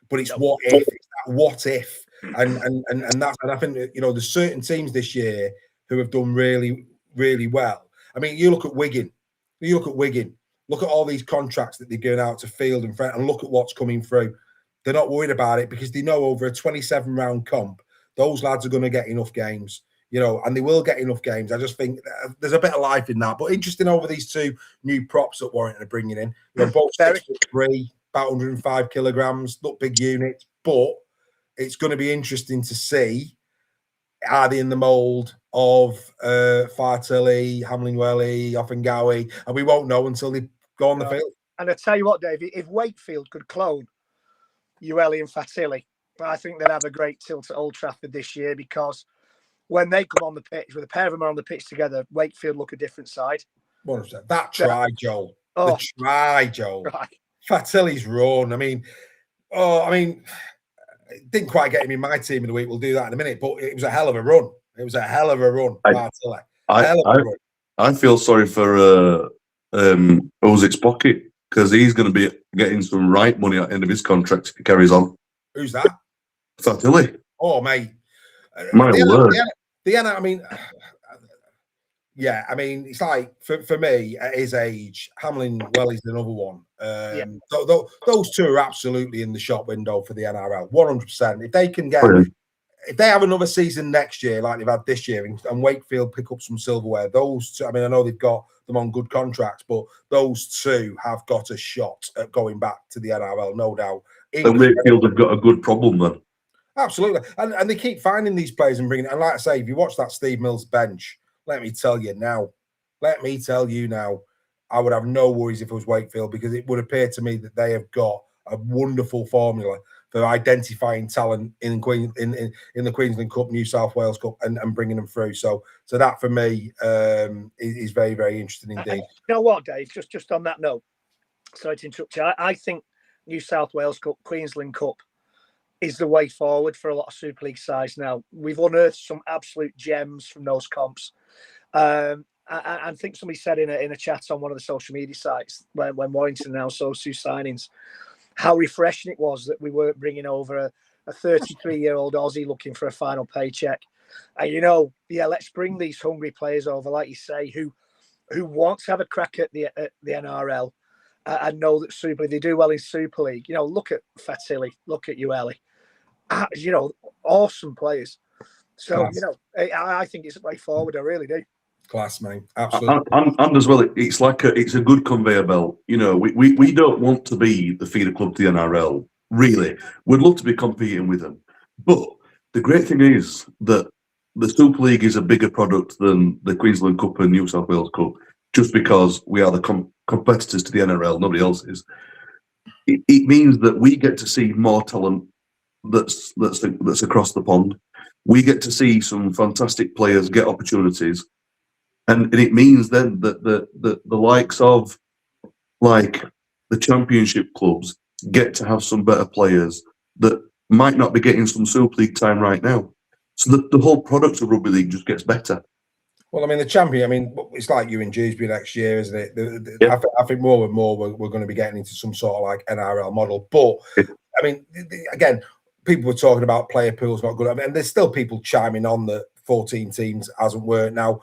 But it's what if? It's that what if? And I think there's certain teams this year who have done really, really well. I mean, you look at Wigan. Look at all these contracts that they're giving out to Field and French, and look at what's coming through. They're not worried about it because they know over a 27-round comp, those lads are going to get enough games. And they will get enough games. I just think there's a bit of life in that. But interesting over these 2 new props that Warrington are bringing in. Both 6'3", about 105 kilograms, look big units. But it's going to be interesting to see, are they in the mould of Fiatilli, Hamlin-Uele, Offengawi? And we won't know until they go on the field. And I tell you what, Davey, if Wakefield could clone Uele and Fiatilli, I think they'd have a great tilt at Old Trafford this year because when they come on the pitch, when the pair of them are on the pitch together, Wakefield look a different side. 100%. That try, Joel. The try, Joel. Right. Fiatilli's run. I mean, it didn't quite get him in my team of the week. We'll do that in a minute, but it was a hell of a run. Fiatilli. I feel sorry for Ozik's pocket because he's going to be getting some right money at the end of his contract if he carries on. Who's that? Fiatilli. Oh, mate. My word. I mean, it's like for me at his age, Hamlin-Uele's another one. Those 2 are absolutely in the shop window for the NRL, 100%. If they can get if they have another season next year like they've had this year, and Wakefield pick up some silverware, those two, I mean, I know they've got them on good contracts, but those two have got a shot at going back to the NRL, no doubt. And Wakefield have got a good problem then. Absolutely. And they keep finding these players and bringing it. And like I say, if you watch that Steve Mills bench, let me tell you now, I would have no worries if it was Wakefield, because it would appear to me that they have got a wonderful formula for identifying talent in the Queensland Cup, New South Wales Cup, and bringing them through. So that for me is very, very interesting indeed. You know what, Dave? Just on that note, sorry to interrupt you. I think New South Wales Cup, Queensland Cup is the way forward for a lot of Super League sides now. We've unearthed some absolute gems from those comps. I think somebody said in a chat on one of the social media sites when Warrington announced those two signings, how refreshing it was that we weren't bringing over a 33-year-old Aussie looking for a final paycheck. And, let's bring these hungry players over, like you say, who want to have a crack at the NRL and know that Super League, they do well in Super League. Look at Fatili, look at Ueli. Awesome players. So, I think it's a way forward. I really do. Class, mate. Absolutely. And as well, it's like it's a good conveyor belt. We don't want to be the feeder club to the NRL, really. We'd love to be competing with them. But the great thing is that the Super League is a bigger product than the Queensland Cup and New South Wales Cup, just because we are the competitors to the NRL, nobody else is. It means that we get to see more talent that's across the pond. We get to see some fantastic players get opportunities. And it means then that the likes of like the championship clubs get to have some better players that might not be getting some Super League time right now. So the whole product of Rugby League just gets better. Well, I mean, the champion, it's like you in Dewsbury next year, isn't it? Yeah. I think more and more we're going to be getting into some sort of like NRL model. But, I mean, again, people were talking about player pools not good. I mean, there's still people chiming on that 14 teams hasn't worked. Now,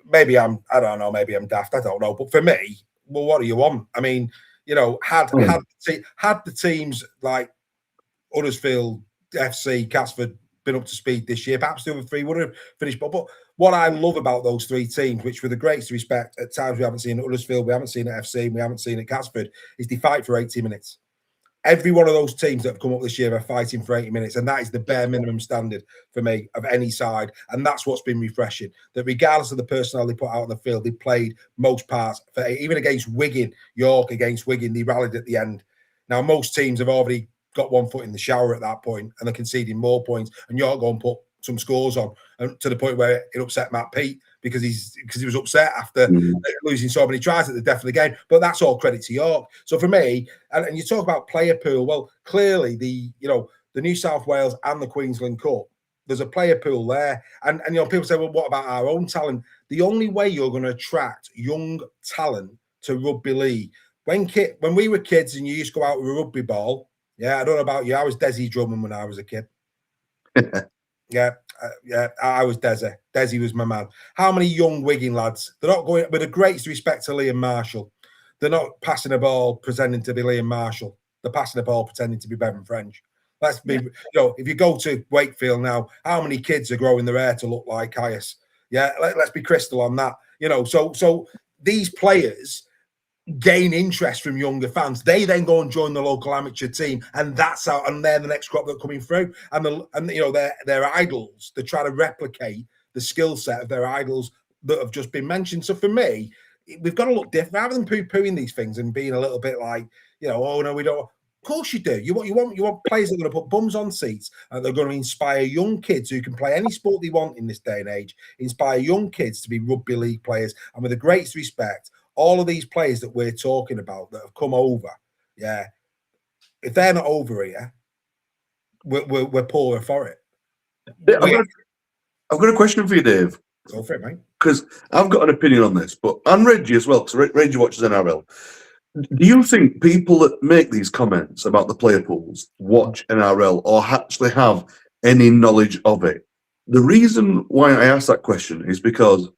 maybe I'm daft, I don't know. But for me, well, what do you want? I mean, had the teams like Huddersfield, FC, Castleford been up to speed this year, perhaps the other three would have finished. But what I love about those three teams, which with the greatest respect, at times we haven't seen at Huddersfield, we haven't seen at FC, we haven't seen at Castleford, is they fight for 80 minutes. Every one of those teams that have come up this year are fighting for 80 minutes, and that is the bare minimum standard for me of any side. And that's what's been refreshing, that regardless of the personnel they put out on the field, they played most parts. Even against Wigan, York against Wigan, they rallied at the end. Now, most teams have already got one foot in the shower at that point, and they're conceding more points, and York go and put some scores on, and to the point where it upset Matt Pete because he was upset after losing so many tries at the death of the game. But that's all credit to York. So for me, and you talk about player pool, well, clearly the New South Wales and the Queensland Cup, there's a player pool there. And people say, well, what about our own talent? The only way you're going to attract young talent to rugby league, when we were kids and you used to go out with a rugby ball, yeah, I don't know about you, I was Desi Drummond when I was a kid. Yeah, I was Desi. Desi was my man. How many young Wigan lads? They're not going, with the greatest respect to Liam Marshall, they're not passing the ball pretending to be Liam Marshall. They're passing the ball pretending to be Bevan French. Let's be, if you go to Wakefield now, how many kids are growing their hair to look like Caius? Yeah, let's be crystal on that. So these players gain interest from younger fans. They then go and join the local amateur team, and that's how. And they're the next crop that are coming through. And their idols. They try to replicate the skill set of their idols that have just been mentioned. So for me, we've got to look different rather than poo-pooing these things and being a little bit like, oh no, we don't. Of course you do. You want players that are going to put bums on seats, and they're going to inspire young kids who can play any sport they want in this day and age. Inspire young kids to be rugby league players. And with the greatest respect, all of these players that we're talking about that have come over, yeah, if they're not over here, we're poorer for it. Yeah, I've got a question for you, Dave. Go for it, mate. Because I've got an opinion on this, and Reggie as well, because Reggie watches NRL. Do you think people that make these comments about the player pools watch NRL or actually have any knowledge of it? The reason why I ask that question is because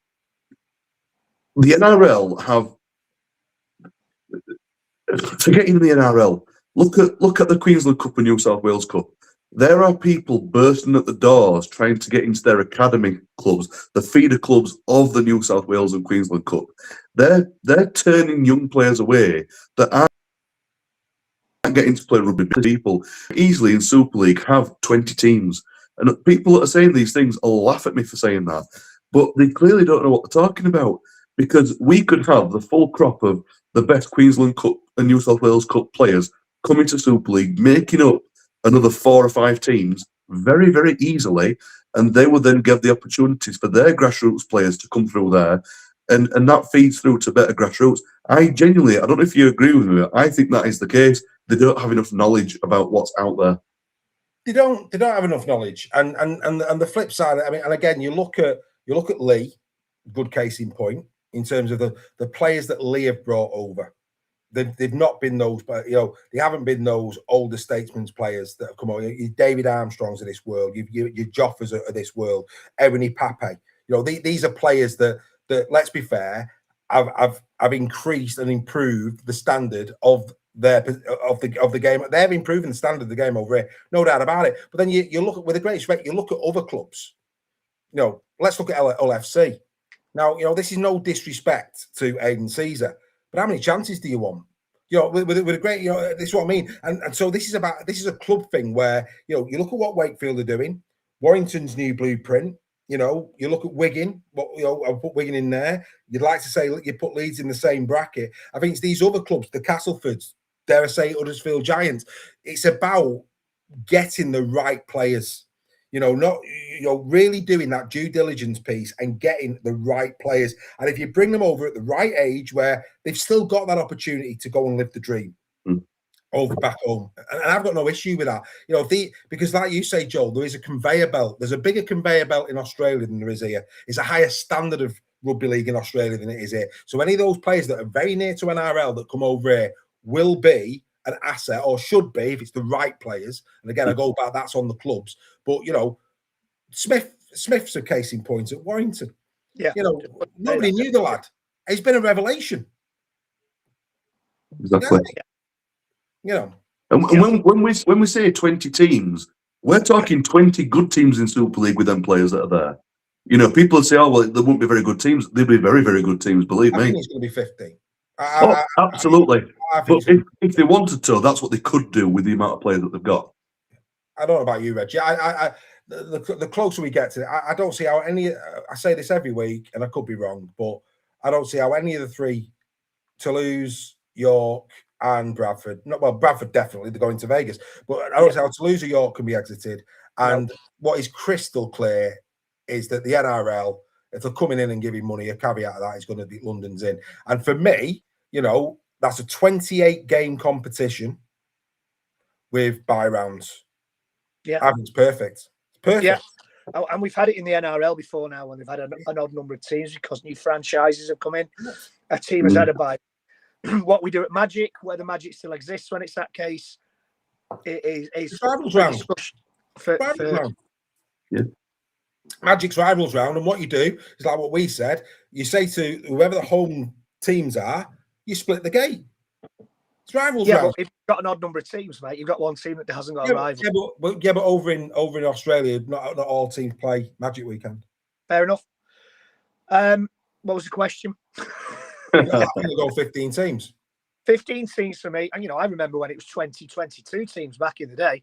the NRL have, forgetting the NRL, look at the Queensland Cup and New South Wales Cup. there are people bursting at the doors trying to get into their academy clubs, the feeder clubs of the New South Wales and Queensland Cup. They're turning young players away that aren't getting to play rugby. People easily in Super League have 20 teams. And people that are saying these things will laugh at me for saying that. But they clearly don't know what they're talking about, because we could have the full crop of the best Queensland Cup and New South Wales Cup players coming to Super League, making up another 4 or 5 teams very, very easily. And they would then give the opportunities for their grassroots players to come through there. And that feeds through to better grassroots. I don't know if you agree with me, but I think that is the case. They don't have enough knowledge about what's out there. They don't have enough knowledge. And the flip side, I mean, and again, you look at Lee, good case in point, in terms of the players that Lee have brought over. They've not been those, but they haven't been those older statesmen's players that have come over. Your David Armstrongs of this world, your Joffers of this world, Ebony Pape. These are players that let's be fair, have increased and improved the standard of the game. They're improving the standard of the game over here, no doubt about it. But then you look at, with a great respect, you look at other clubs. Let's look at LFC. Now, this is no disrespect to Aidan Caesar, but how many chances do you want? With a great, this is what I mean. And so this is a club thing where, you look at what Wakefield are doing, Warrington's new blueprint. You look at Wigan. I'll put Wigan in there. You'd like to say you put Leeds in the same bracket. I think it's these other clubs, the Castlefords, dare I say, Huddersfield Giants. It's about getting the right players. Not really doing that due diligence piece and getting the right players. And if you bring them over at the right age, where they've still got that opportunity to go and live the dream over back home, and I've got no issue with that. Because like you say, Joel, there is a conveyor belt. There's a bigger conveyor belt in Australia than there is here. It's a higher standard of rugby league in Australia than it is here. So any of those players that are very near to NRL that come over here will be an asset, or should be, if it's the right players. And again, I go back, that's on the clubs. But Smith's a case in point at Warrington. Yeah, nobody knew the lad. He's been a revelation. Exactly. And when we say 20 teams, we're talking 20 good teams in Super League with them players that are there. People say, "Oh, well, there won't be very good teams." They'll be very, very good teams. Believe me. I think it's going to be 15. Absolutely. But if they wanted to, that's what they could do with the amount of players that they've got. I don't know about you, Reg. The closer we get to it, I don't see how any. I say this every week, and I could be wrong, but I don't see how any of the three, Toulouse, York, and Bradford. Bradford definitely, they're going to Vegas, but I don't see how Toulouse or York can be exited. And what is crystal clear is that the NRL, if they're coming in and giving money, a caveat of that is going to be London's in. And for me, that's a 28-game competition with bye rounds. Yeah, I think it's perfect. It's perfect. Yeah, and we've had it in the NRL before now, when they've had an odd number of teams because new franchises have come in. A team has had a bye. What we do at Magic, where the Magic still exists when it's that case, is rivals round. Yeah. Magic's rivals round, and what you do is like what we said. You say to whoever the home teams are, you split the gate. It's rivals round. But if you've got an odd number of teams, mate, you've got one team that hasn't got a rival. But over in Australia, not all teams play Magic Weekend. Fair enough. What was the question? I think we'll go 15 teams. 15 teams for me. And, I remember when it was 20, 22 teams back in the day.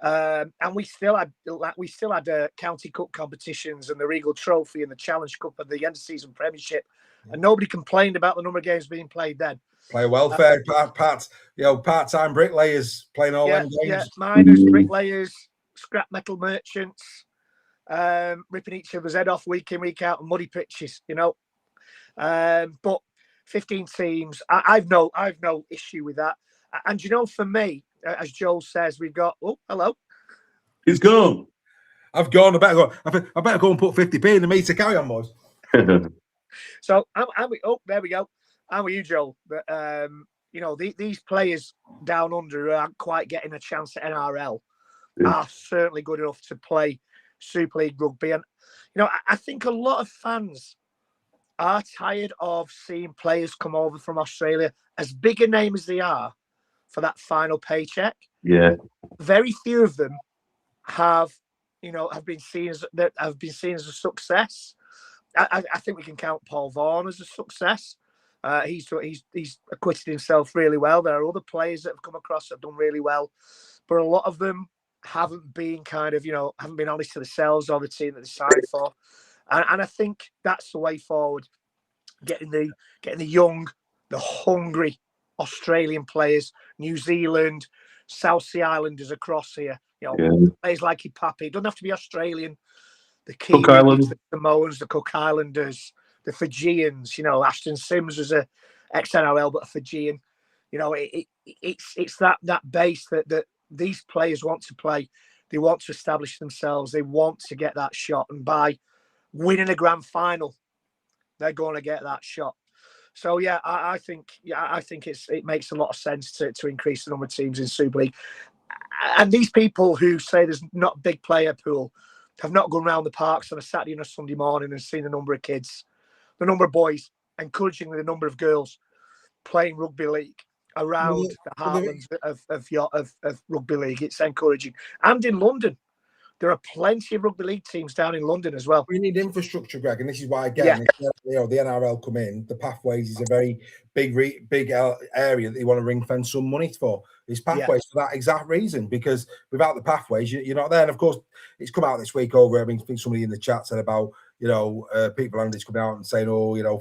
And we still had county cup competitions and the Regal Trophy and the Challenge Cup and the end of season Premiership. And nobody complained about the number of games being played then. Player welfare, part-time bricklayers playing all them games. Yeah, miners, bricklayers, scrap metal merchants, ripping each other's head off week in, week out, and muddy pitches, But 15 teams, I've no issue with that. And for me, as Joel says, we've got. Oh, hello. He's gone. I've gone. I better go and put 50p in the meter. Carry on, boys. So, there we go. How are you, Joel? But these players down under who aren't quite getting a chance at NRL are certainly good enough to play Super League rugby. And I think a lot of fans are tired of seeing players come over from Australia, as big a name as they are, for that final paycheck. Yeah. Very few of them have been seen as a success. I think we can count Paul Vaughan as a success. He's acquitted himself really well. There are other players that have come across that have done really well, but a lot of them haven't been haven't been honest to themselves or the team that they signed for. And I think that's the way forward. Getting the young, the hungry Australian players, New Zealand, South Sea Islanders across here. Players like Ipapi. It doesn't have to be Australian. The Kiwis, the Samoans, the Cook Islanders, the Fijians. Ashton Sims was a ex-NRL but a Fijian. It's that base that these players want to play. They want to establish themselves. They want to get that shot, and by winning a grand final, they're going to get that shot. So I think it makes a lot of sense to increase the number of teams in Super League. And these people who say there's not a big player pool have not gone around the parks on a Saturday and a Sunday morning and seen the number of kids, the number of boys, encouragingly the number of girls playing rugby league around the heartlands of rugby league. It's encouraging. And in London, there are plenty of rugby league teams down in London as well. We need infrastructure, Greg, and this is why, again, the NRL come in. The pathways is a very big area that you want to ring fence some money for. It's pathways for that exact reason, because without the pathways, you're not there. And of course, it's come out this week over. I think somebody in the chat said about people and it's coming out and saying,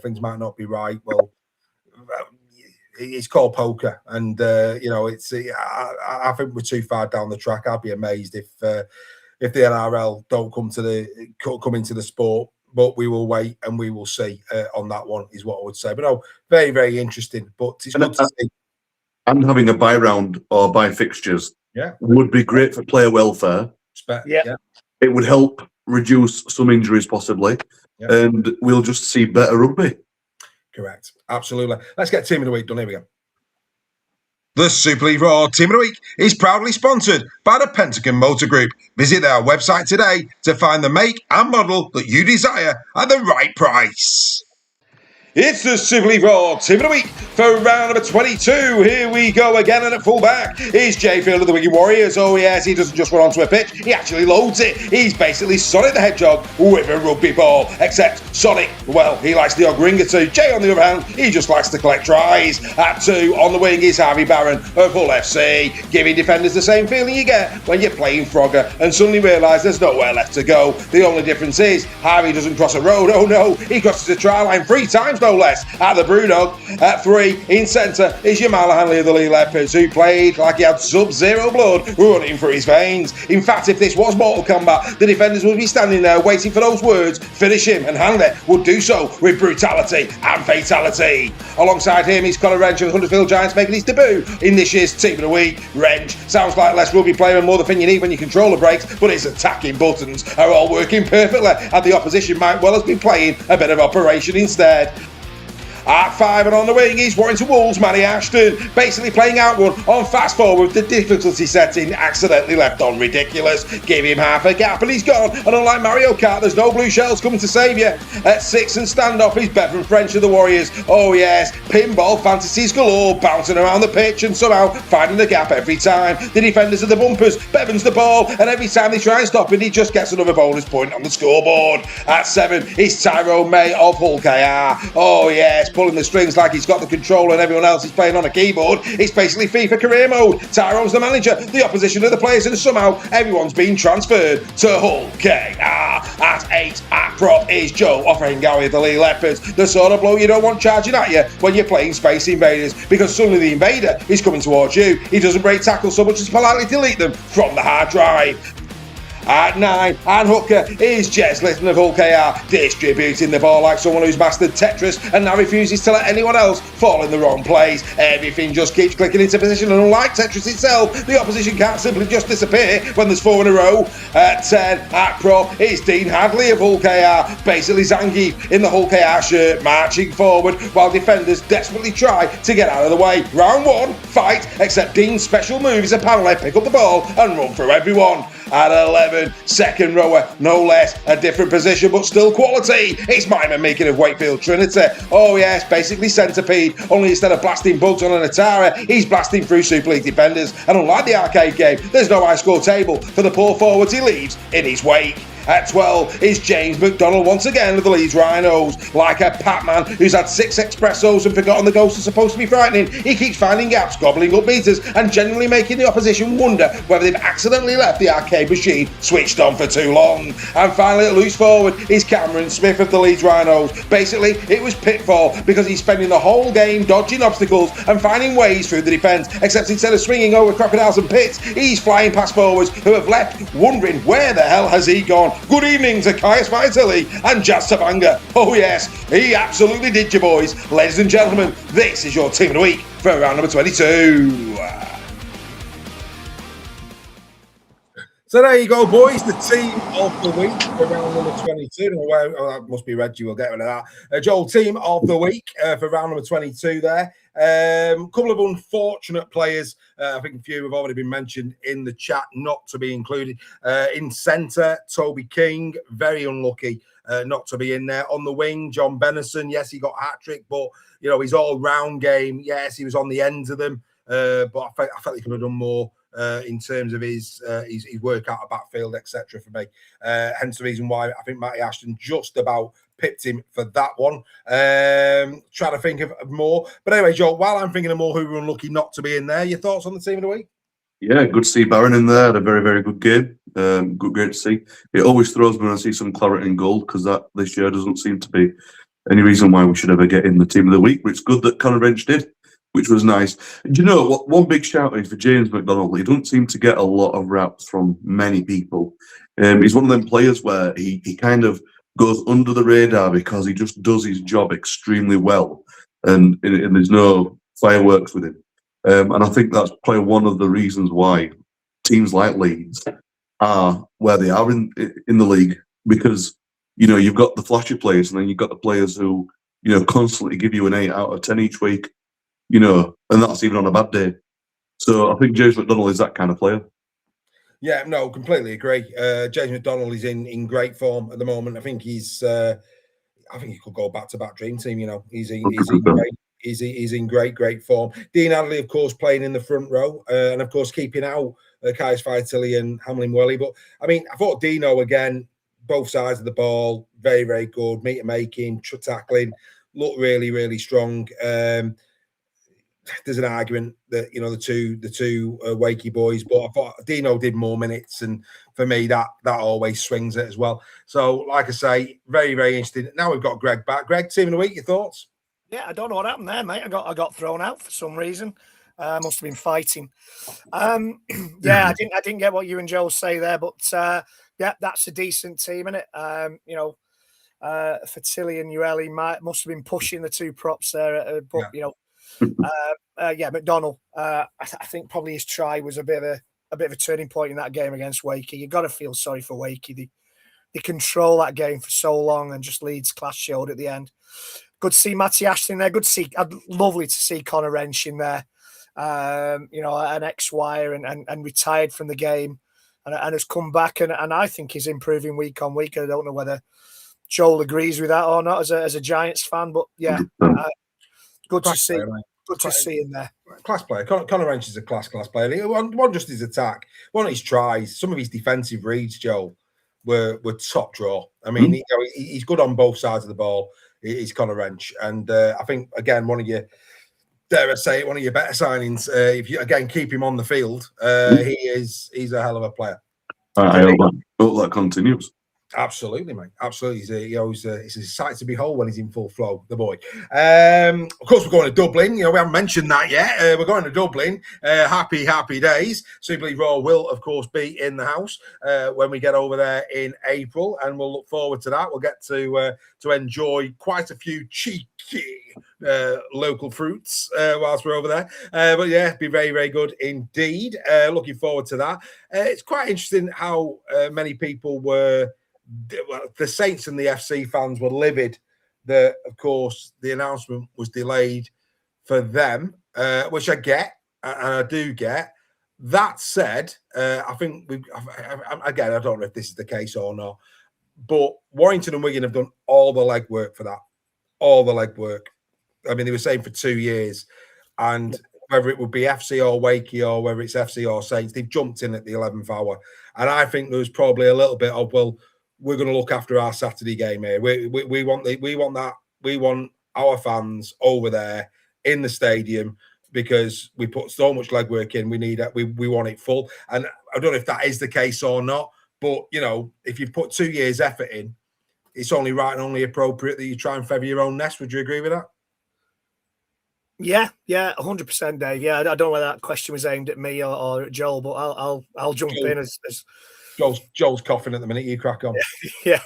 things might not be right. Well, it's called poker, and it's. I think we're too far down the track. I'd be amazed if the NRL don't come into the sport, but we will wait and we will see on that one, is what I would say. But no, very, very interesting. But it's good to see. And having a buy round or buy fixtures would be great for player welfare. It would help reduce some injuries possibly, and we'll just see better rugby. Correct. Absolutely. Let's get Team of the Week done. Here we go. The Super League Raw Team of the Week is proudly sponsored by the Pentagon Motor Group. Visit their website today to find the make and model that you desire at the right price. It's the Super League Raw Team of the Week for round number 22. Here we go again, and at fullback is Jay Field of the Wigan Warriors. Oh yes, he doesn't just run onto a pitch, he actually loads it. He's basically Sonic the Hedgehog with a rugby ball, except Sonic, well, he likes the odd ring or two. Jay, on the other hand, he just likes to collect tries. At 2, on the wing is Harvey Barron of Hull FC, giving defenders the same feeling you get when you're playing Frogger and suddenly realise there's nowhere left to go. The only difference is Harvey doesn't cross a road, oh no, he crosses the try line 3 times, no less, at the Brewdog. At 3, in centre, is Yamala Hanley of the Lee Leopards, who played like he had sub-zero blood running through his veins. In fact, if this was Mortal Kombat, the defenders would be standing there waiting for those words, finish him, and Hanley would do so with brutality and fatality. Alongside him is Conor Wrench of Huddersfield Giants, making his debut in this year's Team of the Week. Wrench sounds like less rugby player and more the thing you need when you control the brakes, but his attacking buttons are all working perfectly, and the opposition might well have been playing a bit of operation instead. At 5 and on the wing is Warrington Wolves' Manny Ashton, basically playing outrun on fast forward with the difficulty setting accidentally left on ridiculous. Give him half a gap and he's gone, and unlike Mario Kart, there's no blue shells coming to save you. At 6 and standoff is Bevan French of the Warriors. Oh yes, pinball fantasies galore, bouncing around the pitch and somehow finding the gap every time. The defenders are the bumpers, Bevan's the ball, and every time they try and stop it, he just gets another bonus point on the scoreboard. At 7 is Tyrone May of Hull KR. Oh yes, pulling the strings like he's got the control and everyone else is playing on a keyboard. It's basically FIFA career mode. Tyrone's the manager, the opposition are the players, and somehow everyone's been transferred to Hull KR. At 8, at prop is Joe Offahingawi of the Lee Leopards, the sort of blow you don't want charging at you when you're playing Space Invaders, because suddenly the invader is coming towards you. He doesn't break tackles so much as politely delete them from the hard drive. At 9, and hooker is Jez Litten of Hull KR, distributing the ball like someone who's mastered Tetris and now refuses to let anyone else fall in the wrong place. Everything just keeps clicking into position, and unlike Tetris itself, the opposition can't simply just disappear when there's 4 in a row. At 10, at prop is Dean Hadley of Hull KR, basically Zangief in the Hull KR shirt, marching forward while defenders desperately try to get out of the way. Round 1, fight, except Dean's special move is apparently pick up the ball and run through everyone. at 11. Second rower, no less, a different position, but still quality. It's Myman making of Wakefield Trinity. Oh yes, basically centipede, only instead of blasting bugs on an Atari, he's blasting through Super League defenders. And unlike the arcade game, there's no high score table for the poor forwards he leaves in his wake. At 12 is James McDonald once again of the Leeds Rhinos. Like a Pac-Man who's had 6 espressos and forgotten the ghosts are supposed to be frightening, he keeps finding gaps, gobbling up meters and generally making the opposition wonder whether they've accidentally left the arcade machine switched on for too long. And finally at loose forward is Cameron Smith of the Leeds Rhinos. Basically, it was pitfall because he's spending the whole game dodging obstacles and finding ways through the defence, except instead of swinging over crocodiles and pits, he's flying past forwards who have left wondering where the hell has he gone. Good evening to Caius Vitali and Jazz Tabanga. Oh yes, he absolutely did you boys. Ladies and gentlemen, this is your team of the week for round number 22. So there you go, boys. The team of the week for round number 22. Oh, that must be Reggie. We'll get rid of that. Joel, team of the week for round number 22 there. Couple of unfortunate players. I think a few have already been mentioned in the chat, not to be included. In centre, Toby King, very unlucky not to be in there. On the wing, John Benison. Yes, he got a hat-trick, but you know his all-round game. Yes, he was on the ends of them, but I felt he could have done more. In terms of his work out of backfield, etc. for me. Hence the reason why I think Matty Ashton just about pipped him for that one. Trying to think of more. But anyway, Joel, while I'm thinking of more who were unlucky not to be in there, your thoughts on the team of the week? Yeah, good to see Barron in there. Had a very, very good game. Great to see. It always throws me when I see some claret in gold because that this year doesn't seem to be any reason why we should ever get in the team of the week. But it's good that Conor Wrench did, which was nice. Do you know what? One big shout out for James McDonald. He doesn't seem to get a lot of raps from many people. He's one of them players where he kind of goes under the radar because he just does his job extremely well, and there's no fireworks with him. And I think that's probably one of the reasons why teams like Leeds are where they are in the league, because you know you've got the flashy players and then you've got the players who constantly give you an 8 out of 10 each week. And that's even on a bad day. So I think James McDonald is that kind of player. Yeah, no, completely agree. James McDonald is in great form at the moment. I think he could go back-to-back dream team. He's in great form. Dean Adderley, of course, playing in the front row, and of course keeping out Caius Vitali and Hamlin Welly. But I mean, I thought Dino again, both sides of the ball, very, very good. Meter making, tackling, looked really, really strong. There's an argument that the two Wakey boys, but I thought Dino did more minutes, and for me that always swings it as well. So, like I say, very, very interesting. Now we've got Greg back. Greg, team of the week, your thoughts? Yeah, I don't know what happened there, mate. I got thrown out for some reason. Must have been fighting. Yeah, I didn't get what you and Joe say there, but yeah, that's a decent team, isn't it? Fatili and Ueli must have been pushing the two props there, but yeah. McDonald. I think probably his try was a bit of a turning point in that game against Wakey. You got to feel sorry for Wakey. They control that game for so long, and just Leeds class showed at the end. Good to see Matty Ashton there. Lovely to see Conor Wrench in there. An ex-wire and retired from the game, and has come back, and I think he's improving week on week. I don't know whether Joel agrees with that or not as a Giants fan, but yeah, good to see. Good to see him there. Class player. Conor Wrench is a class player. One just his attack, one of his tries, some of his defensive reads, Joel, were top draw. I mean, he's good on both sides of the ball. He's Conor Wrench, and I think again one of your, dare I say it, one of your better signings. If you again keep him on the field, he's a hell of a player. I hope that continues. Absolutely, mate. Absolutely. It's a sight to behold when he's in full flow, the boy. Of course, we're going to Dublin. We haven't mentioned that yet. We're going to Dublin. Happy days. Super League Raw will, of course, be in the house when we get over there in April, and we'll look forward to that. We'll get to enjoy quite a few cheeky local fruits whilst we're over there. But yeah, be very, very good indeed. Looking forward to that. It's quite interesting how many people were. The Saints and the FC fans were livid that, of course, the announcement was delayed for them, which I get, and I do get. That said, I think again, I don't know if this is the case or not, but Warrington and Wigan have done all the legwork for that. All the legwork. I mean, they were saying for 2 years, and whether it would be FC or Wakey or whether it's FC or Saints, they've jumped in at the 11th hour. And I think there was probably a little bit of, well, we're going to look after our Saturday game here. We want our fans over there in the stadium because we put so much legwork in. We need it. We want it full. And I don't know if that is the case or not, but you know, if you've put 2 years effort in, it's only right and only appropriate that you try and feather your own nest. Would you agree with that? Yeah, 100%, Dave. Yeah, I don't know whether that question was aimed at me or at Joel, but I'll jump in as Joel's coughing at the minute. You crack on. Yeah.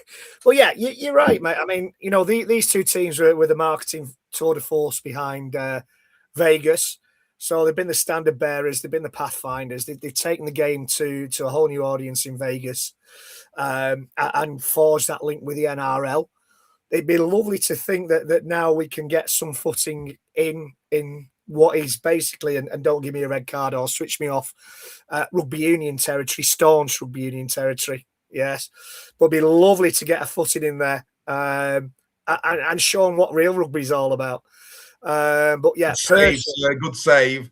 Well, yeah, you're right, mate. I mean, you know, these two teams were the marketing tour de force behind Vegas. So they've been the standard bearers, they've been the pathfinders. They've taken the game to a whole new audience in Vegas and forged that link with the NRL. It'd be lovely to think that now we can get some footing in what is basically, and don't give me a red card or switch me off, rugby union territory, staunch rugby union territory. Yes, but it'd be lovely to get a footing in there and show them what real rugby is all about. But yeah, good save.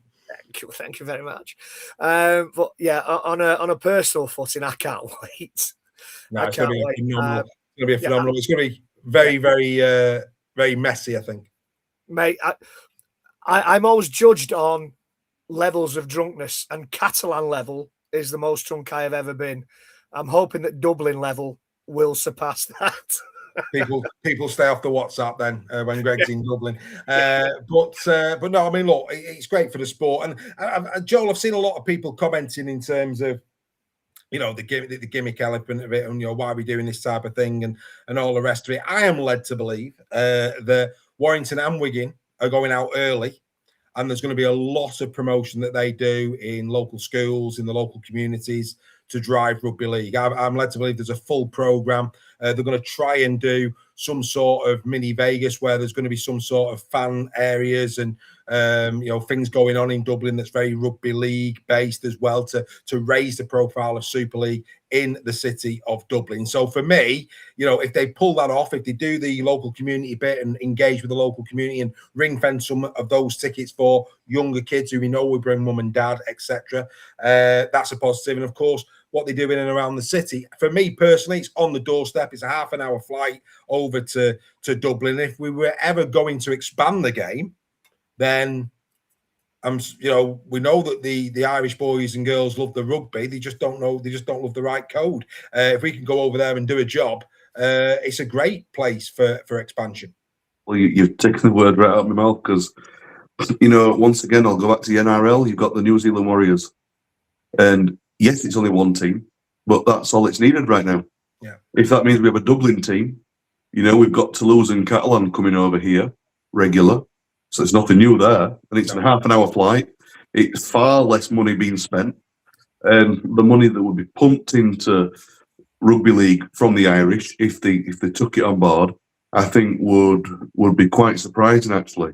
Thank you very much. But yeah, on a personal footing, I can't wait. No, it's going to be phenomenal. It's going to be phenomenal. It's going to be very, very messy, I think. Mate, I'm always judged on levels of drunkenness, and Catalan level is the most drunk I have ever been. I'm hoping that Dublin level will surpass that. People stay off the WhatsApp then when Greg's in Dublin. But no, I mean, look, it's great for the sport. And Joel, I've seen a lot of people commenting in terms of, you know, the gimmick element of it, and you know, why are we doing this type of thing, and all the rest of it. I am led to believe that Warrington and Wigan are going out early, and there's going to be a lot of promotion that they do in local schools, in the local communities to drive rugby league. I'm led to believe there's a full program. They're going to try and do some sort of mini Vegas where there's going to be some sort of fan areas and you know, things going on in Dublin that's very rugby league based as well to raise the profile of Super League in the city of Dublin. So for me, you know, if they pull that off, if they do the local community bit and engage with the local community and ring fence some of those tickets for younger kids who we know will bring mum and dad, etc., that's a positive. And of course, what they do in and around the city. For me personally, it's on the doorstep. It's a half an hour flight over to Dublin. If we were ever going to expand the game, then you know, we know that the Irish boys and girls love the rugby. They just don't love the right code. If we can go over there and do a job, it's a great place for expansion. Well, you've taken the word right out of my mouth, because, you know, once again, I'll go back to the NRL. You've got the New Zealand Warriors, and yes, it's only one team, but that's all it's needed right now. Yeah. If that means we have a Dublin team, you know, we've got Toulouse and Catalan coming over here regular, so it's nothing new there, and it's a half an hour flight. It's far less money being spent, and the money that would be pumped into rugby league from the Irish, if they took it on board, I think would be quite surprising, actually.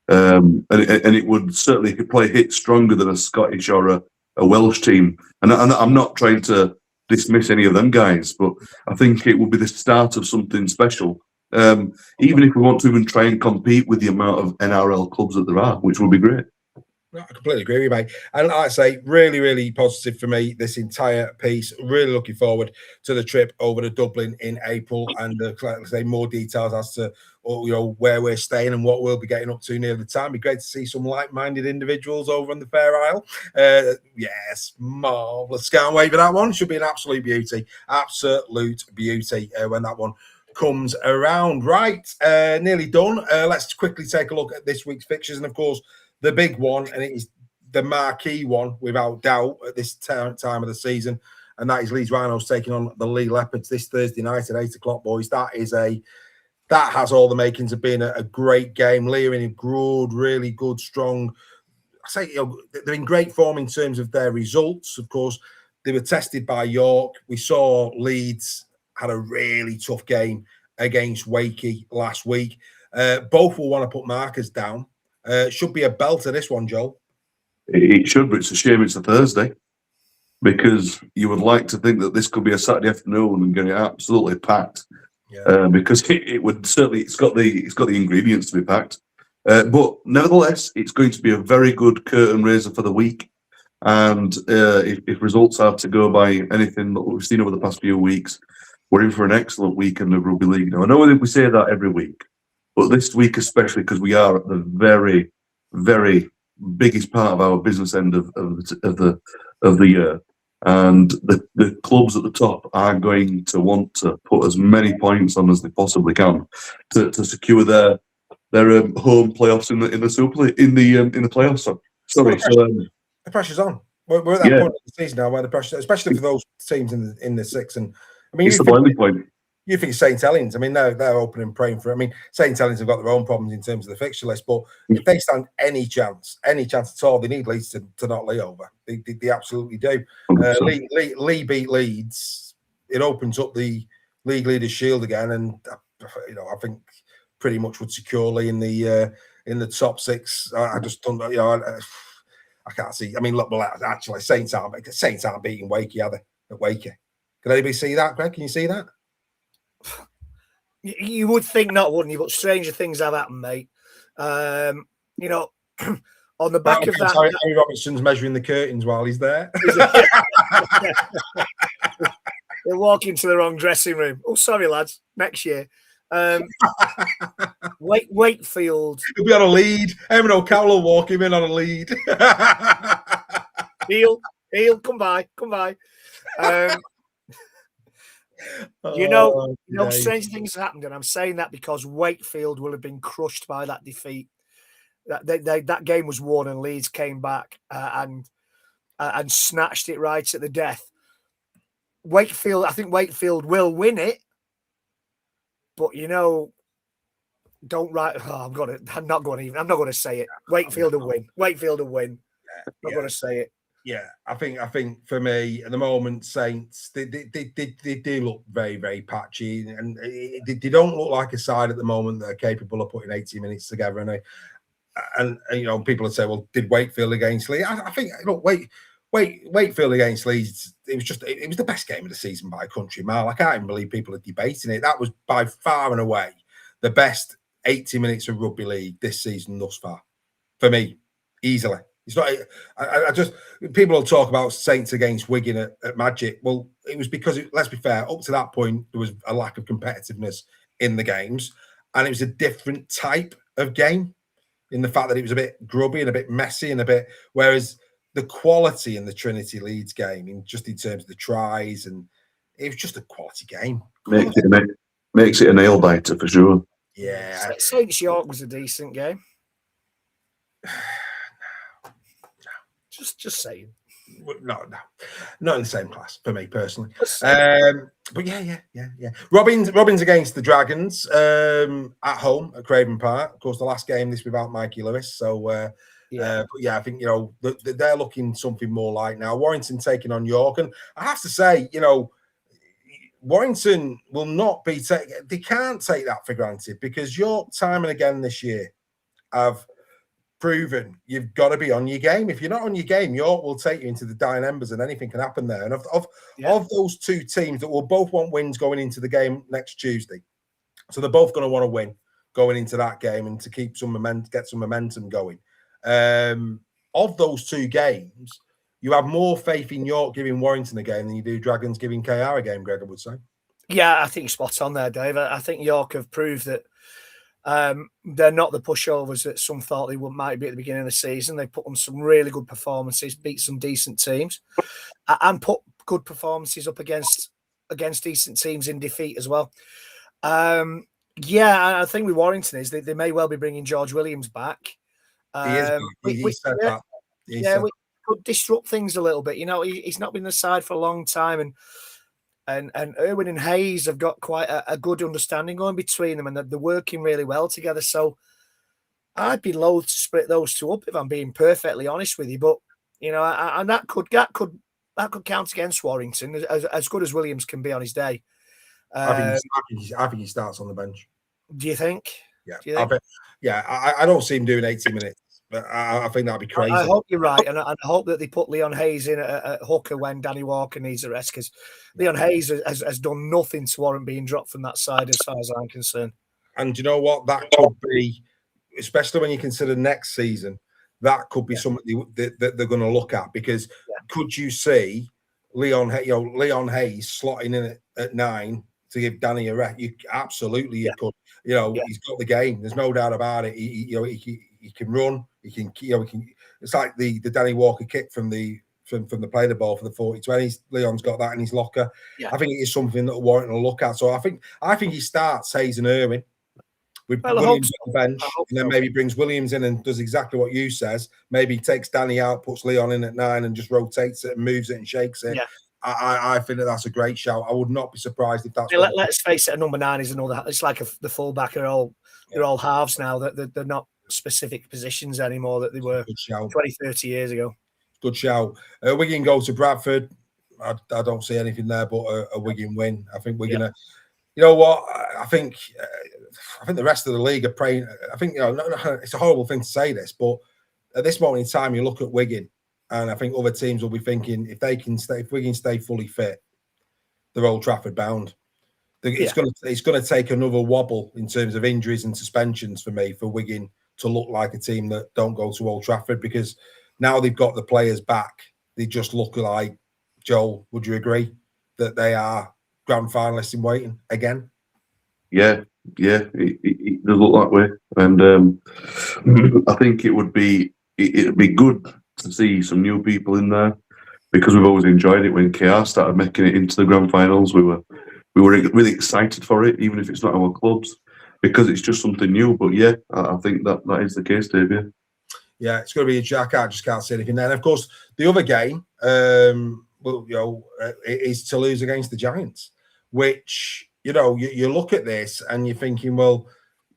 And it would certainly probably hit stronger than a Scottish or a Welsh team. And I'm not trying to dismiss any of them guys, but I think it will be the start of something special. Even if we want to even try and compete with the amount of NRL clubs that there are, which would be great. I completely agree with you, mate. And like I say, really, really positive for me, this entire piece. Really looking forward to the trip over to Dublin in April, and like I say, more details as to, you know, where we're staying and what we'll be getting up to near the time. It'd be great to see some like-minded individuals over on the Fair Isle. Yes, marvellous. Can't wait for that one. Should be an absolute beauty. Absolute beauty when that one comes around. Right, nearly done. Let's quickly take a look at this week's fixtures, and of course, the big one, and it is the marquee one without doubt at this time of the season, and that is Leeds Rhinos taking on the Lee Leopards this Thursday night at 8 o'clock, boys. That has all the makings of being a great game. Lee are in a good, really good, strong. I say, you know, they're in great form in terms of their results. Of course, they were tested by York. We saw Leeds had a really tough game against Wakey last week. Both will want to put markers down. Should be a belter, this one, Joel. It should, but it's a shame it's a Thursday, because you would like to think that this could be a Saturday afternoon and get it absolutely packed. Yeah. Because it would certainly, it's got the ingredients to be packed. But nevertheless, it's going to be a very good curtain raiser for the week. And if results are to go by anything that we've seen over the past few weeks, we're in for an excellent weekend of rugby league. Now, I know that we say that every week, but this week especially, because we are at the very, very biggest part of our business end of the year, and the clubs at the top are going to want to put as many points on as they possibly can to secure their home playoffs in the Super League, in the playoffs. Sorry, the pressure's on. We're at that point of the season now where the pressure, especially for those teams in the six, and I mean, it's the boiling point. You think St Helens? I mean, they're open and praying for it. I mean, St Helens have got their own problems in terms of the fixture list, but if they stand any chance at all, they need Leeds to knock Lee over. They absolutely do. Lee beat Leeds. It opens up the League Leaders Shield again, and I think pretty much would secure Lee in the top six. I just don't. I can't see. I mean, look, well, actually, Saints aren't beating Wakey, are they? At Wakey, can anybody see that, Greg? Can you see that? You would think not, wouldn't you? But stranger things have happened, mate. On the back of that, Harry Robertson's measuring the curtains while he's there. They're walking to the wrong dressing room. Oh, sorry, lads. Next year. Wakefield. He'll be on a lead. Eamon O'Connell will walk him in on a lead. Heel, come by. Strange things have happened, and I'm saying that because Wakefield will have been crushed by that defeat. That game was won, and Leeds came back and snatched it right at the death. I think Wakefield will win it, but don't write. I'm not going to say it. Wakefield will win. I'm not going to say it. Yeah, I think for me at the moment, Saints they do look very, very patchy, and they don't look like a side at the moment that are capable of putting 80 minutes together. And people would say, well, did Wakefield against Leeds? I think Wakefield against Leeds, it was the best game of the season by a country mile. I can't even believe people are debating it. That was by far and away the best 80 minutes of rugby league this season thus far for me, easily. It's not. I just people will talk about Saints against Wigan at Magic. Well, it was because let's be fair. Up to that point, there was a lack of competitiveness in the games, and it was a different type of game in the fact that it was a bit grubby and a bit messy and a bit. Whereas the quality in the Trinity Leeds game, in terms of the tries, and it was just a quality game. Makes it a nail biter for sure. Yeah, Saints York was a decent game. Just saying. No, not in the same class for me personally. But yeah. Robins against the Dragons at home at Craven Park. Of course, the last game this without Mikey Lewis. So, but I think they're looking something more like now. Warrington taking on York, and I have to say, Warrington will not be they can't take that for granted, because York time and again this year have proven you've got to be on your game. If you're not on your game, York will take you into the dying embers, and anything can happen there. And of those two teams that will both want wins going into the game next Tuesday, so they're both going to want to win going into that game and to keep some momentum, get some momentum going. Of those two games, you have more faith in York giving Warrington a game than you do Dragons giving KR a game, Greg, I would say. Yeah, I think you're spot on there, Dave. I think York have proved that they're not the pushovers that some thought they might be at the beginning of the season. They put on some really good performances, beat some decent teams, and put good performances up against decent teams in defeat as well. I think with Warrington is they may well be bringing George Williams back. He said that. We could disrupt things a little bit. He's not been the side for a long time, and Irwin and Hayes have got quite a good understanding going between them, and they're working really well together. So I'd be loath to split those two up if I'm being perfectly honest with you. But and that could count against Warrington, as good as Williams can be on his day. I think he starts on the bench. Do you think? Yeah, I don't see him doing 80 minutes I think that'd be crazy. I hope you're right, and I hope that they put Leon Hayes in at hooker when Danny Walker needs a rest, because Leon Hayes has done nothing to warrant being dropped from that side as far as I'm concerned. And you know what? That could be, especially when you consider next season, that could be something that they're going to look at, because could you see Leon Hayes slotting in at 9 to give Danny a rest? Absolutely, you could. He's got the game. There's no doubt about it. He can run. He can. It's like the Danny Walker kick from the play the ball for the 40-20s. Leon's got that in his locker. Yeah. I think it is something that Warrington will look at. So I think he starts Hayes and Irwin with Williams on the bench, and then maybe brings Williams in and does exactly what you says. Maybe takes Danny out, puts Leon in at 9, and just rotates it and moves it and shakes it. Yeah. I think that's a great shout. I would not be surprised if that's. Let's face it, a number 9 is another. It's like the fullback. They're all halves now. That they're not specific positions anymore that they were 20, 30 years ago. Good shout. Wigan go to Bradford. I don't see anything there but a Wigan win. I think we're gonna. You know what? I think the rest of the league are praying. I think it's a horrible thing to say this, but at this moment in time, you look at Wigan, and I think other teams will be thinking if Wigan stay fully fit, they're Old Trafford bound. It's going to take another wobble in terms of injuries and suspensions for Wigan to look like a team that don't go to Old Trafford, because now they've got the players back. They just look like, Joel, would you agree that they are grand finalists in waiting again? Yeah, it does look that way, and I think it'd be good to see some new people in there, because we've always enjoyed it when KR started making it into the grand finals. We were really excited for it, even if it's not our clubs, because it's just something new. But yeah, I think that is the case, Dave. Yeah, it's going to be a jack. I just can't see anything there. And of course, the other game, is Toulouse against the Giants, which you look at this and you're thinking, well,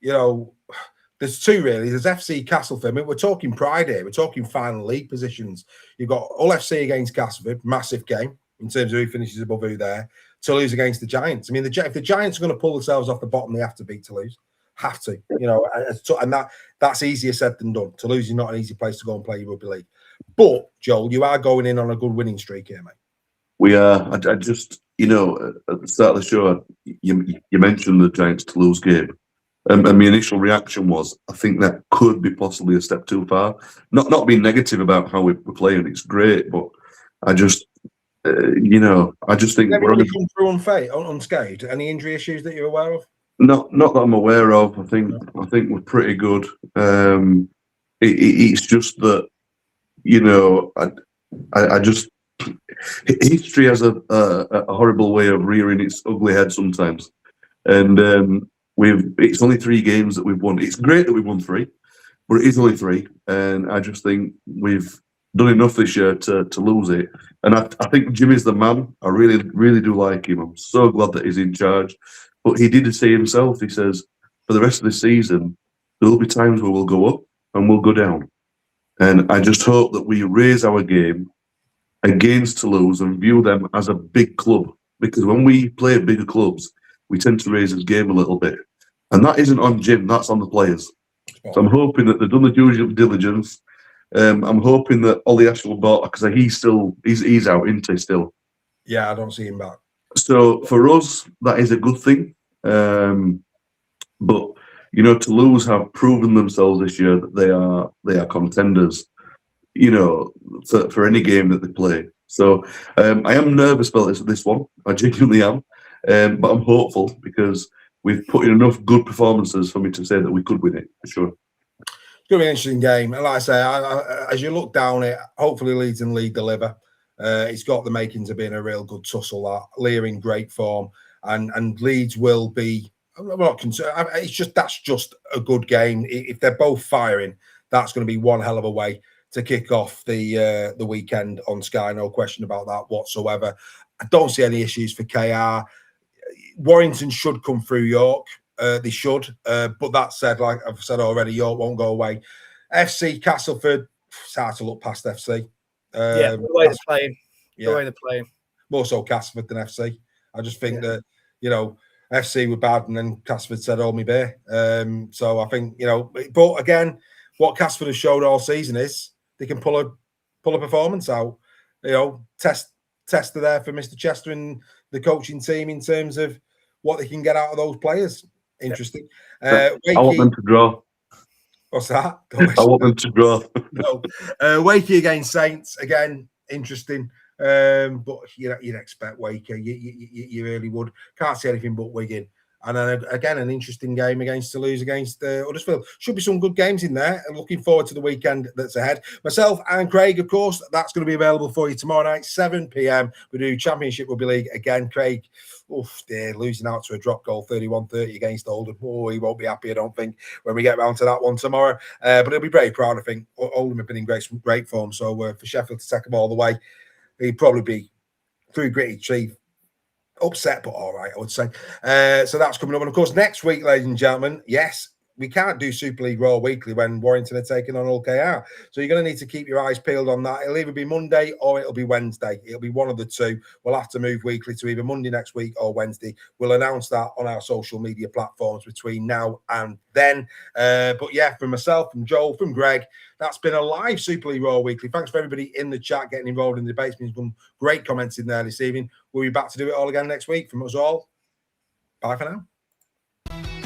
there's two really. There's FC Castleford. I mean, we're talking pride here. We're talking final league positions. You've got Hull FC against Castleford, massive game in terms of who finishes above who there. Toulouse against the Giants. I mean, if the Giants are going to pull themselves off the bottom, they have to beat Toulouse. Have to, and that's easier said than done. Toulouse is not an easy place to go and play your rugby league. But Joel, you are going in on a good winning streak here, mate. We are. I just, at the start of the show, you mentioned the Giants Toulouse game, and my initial reaction was, I think that could be possibly a step too far. Not being negative about how we're playing, it's great, but I just, I just think we're really come through unscathed. Any injury issues that you're aware of? Not that I'm aware of. I think we're pretty good. It's just that, I just, history has a horrible way of rearing its ugly head sometimes, and it's only 3 games that we've won. It's great that we've won 3, but it is only 3, and I just think we've done enough this year to lose it. And I think Jimmy's the man. I really do like him. I'm so glad that he's in charge. But he did say himself, he says, for the rest of the season, there will be times where we'll go up and we'll go down. And I just hope that we raise our game against Toulouse and view them as a big club. Because when we play bigger clubs, we tend to raise his game a little bit. And that isn't on Jim, that's on the players. So I'm hoping that they've done the due diligence. I'm hoping that Ollie Ashwell bought, because he's out, isn't he, still? Yeah, I don't see him back. So for us, that is a good thing. But Toulouse have proven themselves this year that they are contenders. For any game that they play. So I am nervous about this one. I genuinely am, but I'm hopeful because we've put in enough good performances for me to say that we could win it for sure. It's going to be an interesting game, and like I say, as you look down it, hopefully Leeds and Leeds deliver. It's got the makings of being a real good tussle. That Lear in great form, and Leeds will be. I'm not concerned. That's just a good game. If they're both firing, that's going to be one hell of a way to kick off the weekend on Sky. No question about that whatsoever. I don't see any issues for KR. Warrington should come through York. They should. But that said, like I've said already, York won't go away. FC Castleford, it's hard to look past FC. The way they're playing. Yeah. The way they're playing. More so Castleford than FC. I just think that, FC were bad and then Castleford said, "Oh, me bear." So I think, but again, what Castleford has showed all season is they can pull a performance out. You know, tester there for Mr. Chester and the coaching team in terms of what they can get out of those players. Interesting. I want them to draw. What's that? I want them to draw. No. Wakey against Saints, again, interesting. But you'd expect Wakey. You really would. Can't see anything but Wigan. And then again, an interesting game against Toulouse against Huddersfield. Should be some good games in there. And looking forward to the weekend that's ahead. Myself and Craig, of course, that's going to be available for you tomorrow night, 7 p.m. We do Championship Rugby League again. Craig, losing out to a drop goal, 31-30 against Oldham. Oh, he won't be happy, I don't think, when we get round to that one tomorrow. But he'll be very proud, I think. Oldham have been in great form. So for Sheffield to take them all the way, he'd probably be through gritty teeth. Upset, but all right, I would say. So that's coming up. And of course, next week, ladies and gentlemen, yes, we can't do Super League Raw weekly when Warrington are taking on OKR. So you're going to need to keep your eyes peeled on that. It'll either be Monday or it'll be Wednesday. It'll be one of the two. We'll have to move weekly to either Monday next week or Wednesday. We'll announce that on our social media platforms between now and then. But yeah, from myself, from Joel, from Greg, that's been a live Super League Raw weekly. Thanks for everybody in the chat getting involved in the debates. There's some great comments in there this evening. We'll be back to do it all again next week. From us all, bye for now.